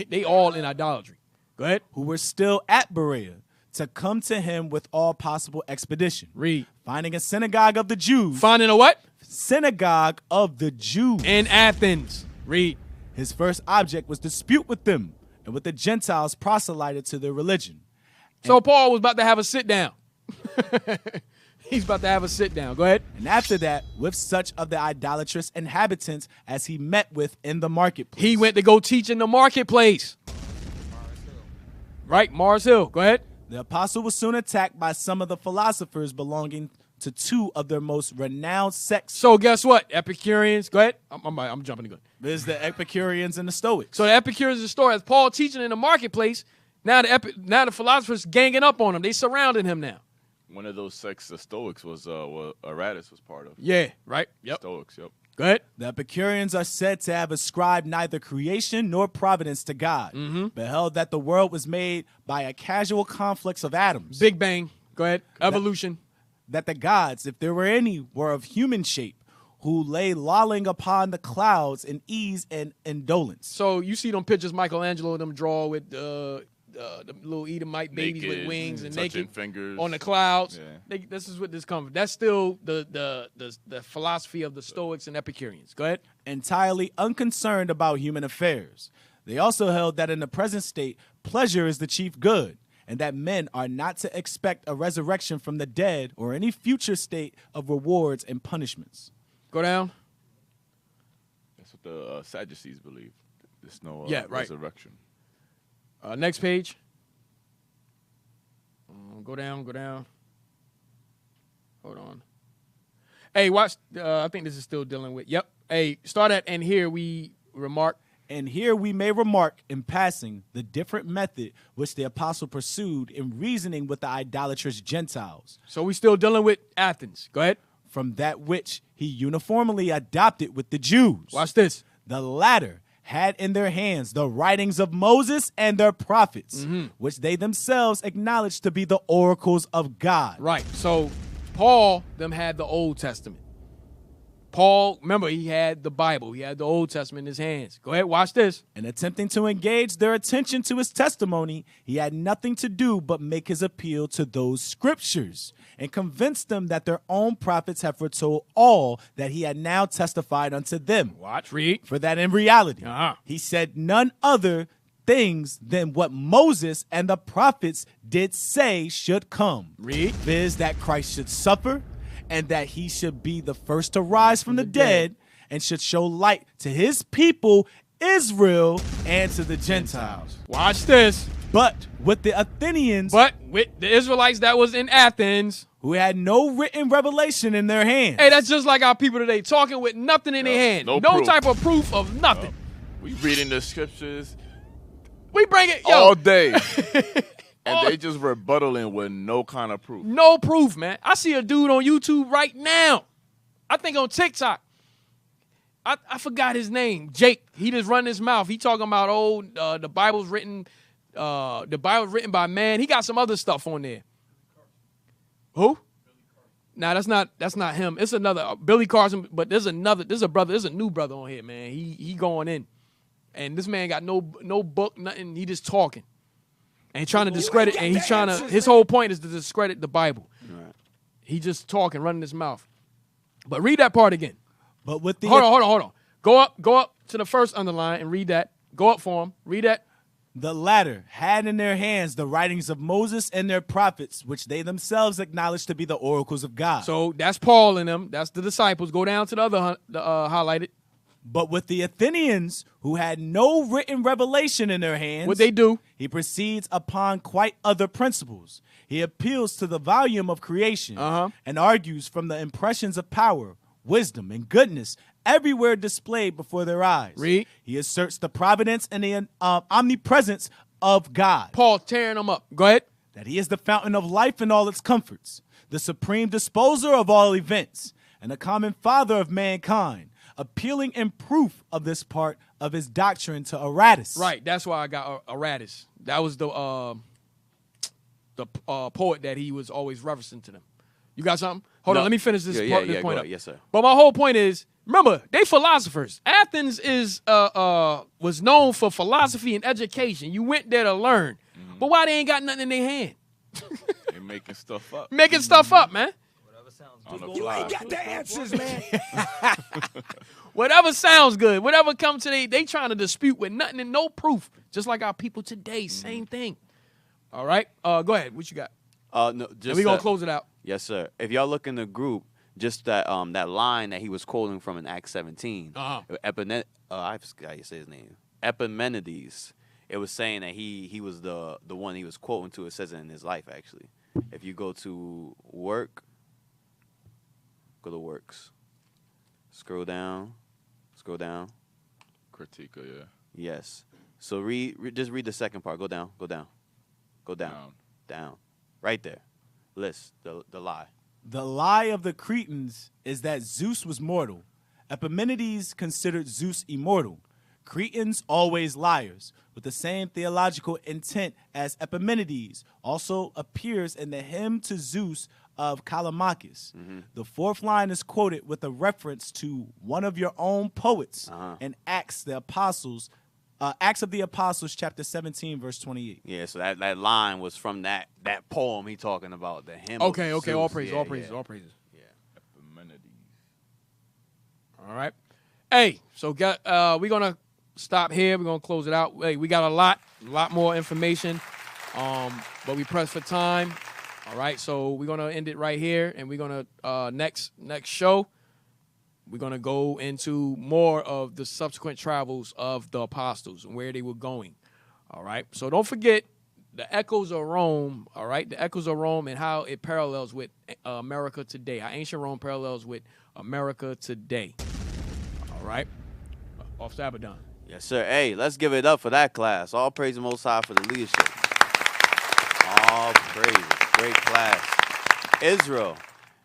They all in idolatry. Go ahead. Who were still at Berea, to come to him with all possible expedition. Read. Finding a synagogue of the Jews. Finding a what? Synagogue of the Jews. In Athens. Read. His first object was dispute with them, and with the Gentiles proselyted to their religion. So Paul was about to have a sit down. He's about to have a sit down. Go ahead. And after that, with such of the idolatrous inhabitants as he met with in the marketplace. He went to go teach in the marketplace. Right, Mars Hill. Go ahead. The apostle was soon attacked by some of the philosophers belonging to two of their most renowned sects. So guess what? Epicureans. Go ahead. I'm jumping the gun. There's the Epicureans and the Stoics. So the Epicureans and the Stoics, Paul teaching in the marketplace, now the philosophers ganging up on him. They surrounding him now. One of those sects, the Stoics, was Aratus was part of. Yeah, right. Yep. Stoics, yep. Go ahead. The Epicureans are said to have ascribed neither creation nor providence to God, but held that the world was made by a casual conflux of atoms. Big Bang. Go ahead. Evolution. That the gods, if there were any, were of human shape, who lay lolling upon the clouds in ease and indolence. So you see them pictures Michelangelo them draw with the little Edomite babies Naked, with wings and touching naked fingers on the clouds. Yeah. This is what this comes from. That's still the philosophy of the Stoics and Epicureans. Go ahead. Entirely unconcerned about human affairs. They also held that in the present state, pleasure is the chief good, and that men are not to expect a resurrection from the dead or any future state of rewards and punishments. Go down. That's what the Sadducees believe. There's no resurrection. Next page. Go down. Hold on. Hey, watch. I think this is still dealing with. Yep. Hey, start at, and here we remark. And here we may remark in passing the different method which the apostle pursued in reasoning with the idolatrous Gentiles. So we still dealing with Athens. Go ahead. From that which he uniformly adopted with the Jews. Watch this. The latter had in their hands the writings of Moses and their prophets, which they themselves acknowledged to be the oracles of God. Right. So Paul them had the Old Testament. Paul, remember, he had the Bible. He had the Old Testament in his hands. Go ahead, watch this. In attempting to engage their attention to his testimony, he had nothing to do but make his appeal to those scriptures and convince them that their own prophets have foretold all that he had now testified unto them. Watch, read. For that in reality, he said none other things than what Moses and the prophets did say should come. Read. Viz. That Christ should suffer, and that he should be the first to rise from the dead, and should show light to his people, Israel, and to the Gentiles. Watch this. But with the Athenians. But with the Israelites that was in Athens. Who had no written revelation in their hands. Hey, that's just like our people today, talking with nothing in their hand. No type of proof of nothing. We reading the scriptures. We bring it, all day. And they just rebuttaling with no kind of proof. No proof, man. I see a dude on YouTube right now. I think on TikTok. I forgot his name. Jake. He just run his mouth. He talking about the Bible's written by man. He got some other stuff on there. Who? Nah, that's not him. It's another Billy Carson, but there's a new brother on here, man. He going in. And this man got no book, nothing. He just talking. And trying to discredit, and his whole point is to discredit the Bible. Right. He just talking, running his mouth. But read that part again. But with the hold on. Go up to the first underline and read that. Go up for him. Read that. The latter had in their hands the writings of Moses and their prophets, which they themselves acknowledged to be the oracles of God. So that's Paul and them. That's the disciples. Go down to the other highlighted. But with the Athenians, who had no written revelation in their hands, what they do? He proceeds upon quite other principles. He appeals to the volume of creation and argues from the impressions of power, wisdom, and goodness everywhere displayed before their eyes. Read. He asserts the providence and the omnipresence of God. Paul tearing them up. Go ahead. That he is the fountain of life and all its comforts, the supreme disposer of all events, and the common father of mankind. Appealing in proof of this part of his doctrine to Aratus. Right, that's why I got Aratus. That was the the poet that he was always referencing to them. You got something? Hold No. on, let me finish this, this point up. Yes, sir. But my whole point is, remember, they philosophers. Athens was known for philosophy and education. You went there to learn. But why they ain't got nothing in their hand? They making stuff up. Making stuff up, man. You ain't got the answers, man. Whatever sounds good, whatever comes to they trying to dispute with nothing and no proof. Just like our people today, same thing. All right, go ahead. What you got? No, just and we gonna close it out. Yes, sir. If y'all look in the group, just that that line that he was quoting from in Acts 17, I forgot how you say his name, Epimenides. It was saying that he was the one he was quoting to. It says it in his life actually. If you go to work, go to works, scroll down. Critica, yeah. Yes. So just read the second part. Go down. Right there. List the lie. The lie of the Cretans is that Zeus was mortal. Epimenides considered Zeus immortal. Cretans always liars, with the same theological intent as Epimenides also appears in the hymn to Zeus of Callimachus. The fourth line is quoted with a reference to one of your own poets in Acts of the Apostles, chapter 17, verse 28. Yeah, so that line was from that poem he talking about, the hymn. Okay, of Zeus. all praises. Yeah. Epimenides. All right. Hey, so we're gonna stop here. We're gonna close it out. Hey, we got a lot more information, but we pressed for time. All right, so we're gonna end it right here, and we're gonna next show we're gonna go into more of the subsequent travels of the apostles and where they were going. All right, so don't forget the echoes of Rome. All right, the echoes of Rome and how it parallels with America today. How ancient Rome parallels with America today. All right, off to Abaddon. Yes, sir. Hey, let's give it up for that class. All praise the Most High for the leadership. All praise. Great class. Israel,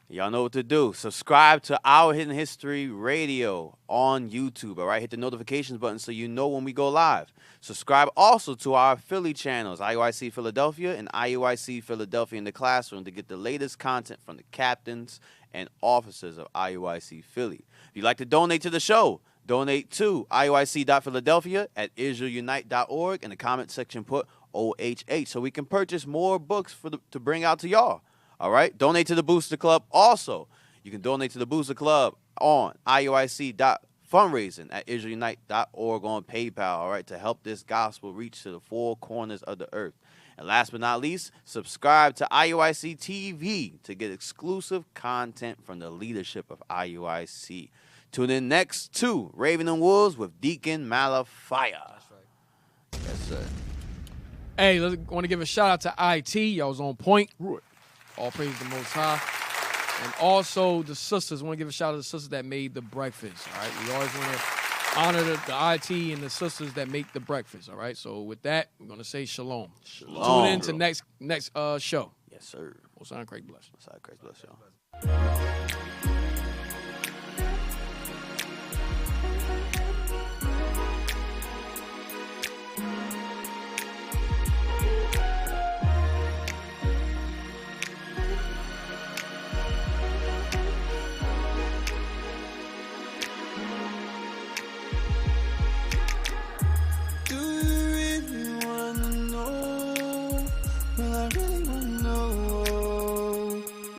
y'all know what to do. Subscribe to our Hidden History Radio on YouTube. All right, hit the notifications button so you know when we go live. Subscribe also to our Philly channels, IUIC Philadelphia and IUIC Philadelphia in the Classroom, to get the latest content from the captains and officers of IUIC Philly. If you'd like to donate to the show, donate to IUIC.Philadelphia at IsraelUnite.org. In the comment section, put OHH so we can purchase more books to bring out to y'all. All right? Donate to the Booster Club. Also, you can donate to the Booster Club on IUIC.Fundraising at IsraelUnite.org on PayPal, all right, to help this gospel reach to the four corners of the earth. And last but not least, subscribe to IUIC TV to get exclusive content from the leadership of IUIC. Tune in next to Raven and Wolves with Deacon Malafire. That's right. Yes, sir. Hey, I want to give a shout out to IT. Y'all was on point. All praise the Most High. And also the sisters. I want to give a shout out to the sisters that made the breakfast. All right. We always want to honor the IT and the sisters that make the breakfast. All right. So with that, we're going to say shalom. Shalom. Tune in to next show. Yes, sir. Most High, Craig bless. Most High, Craig bless y'all.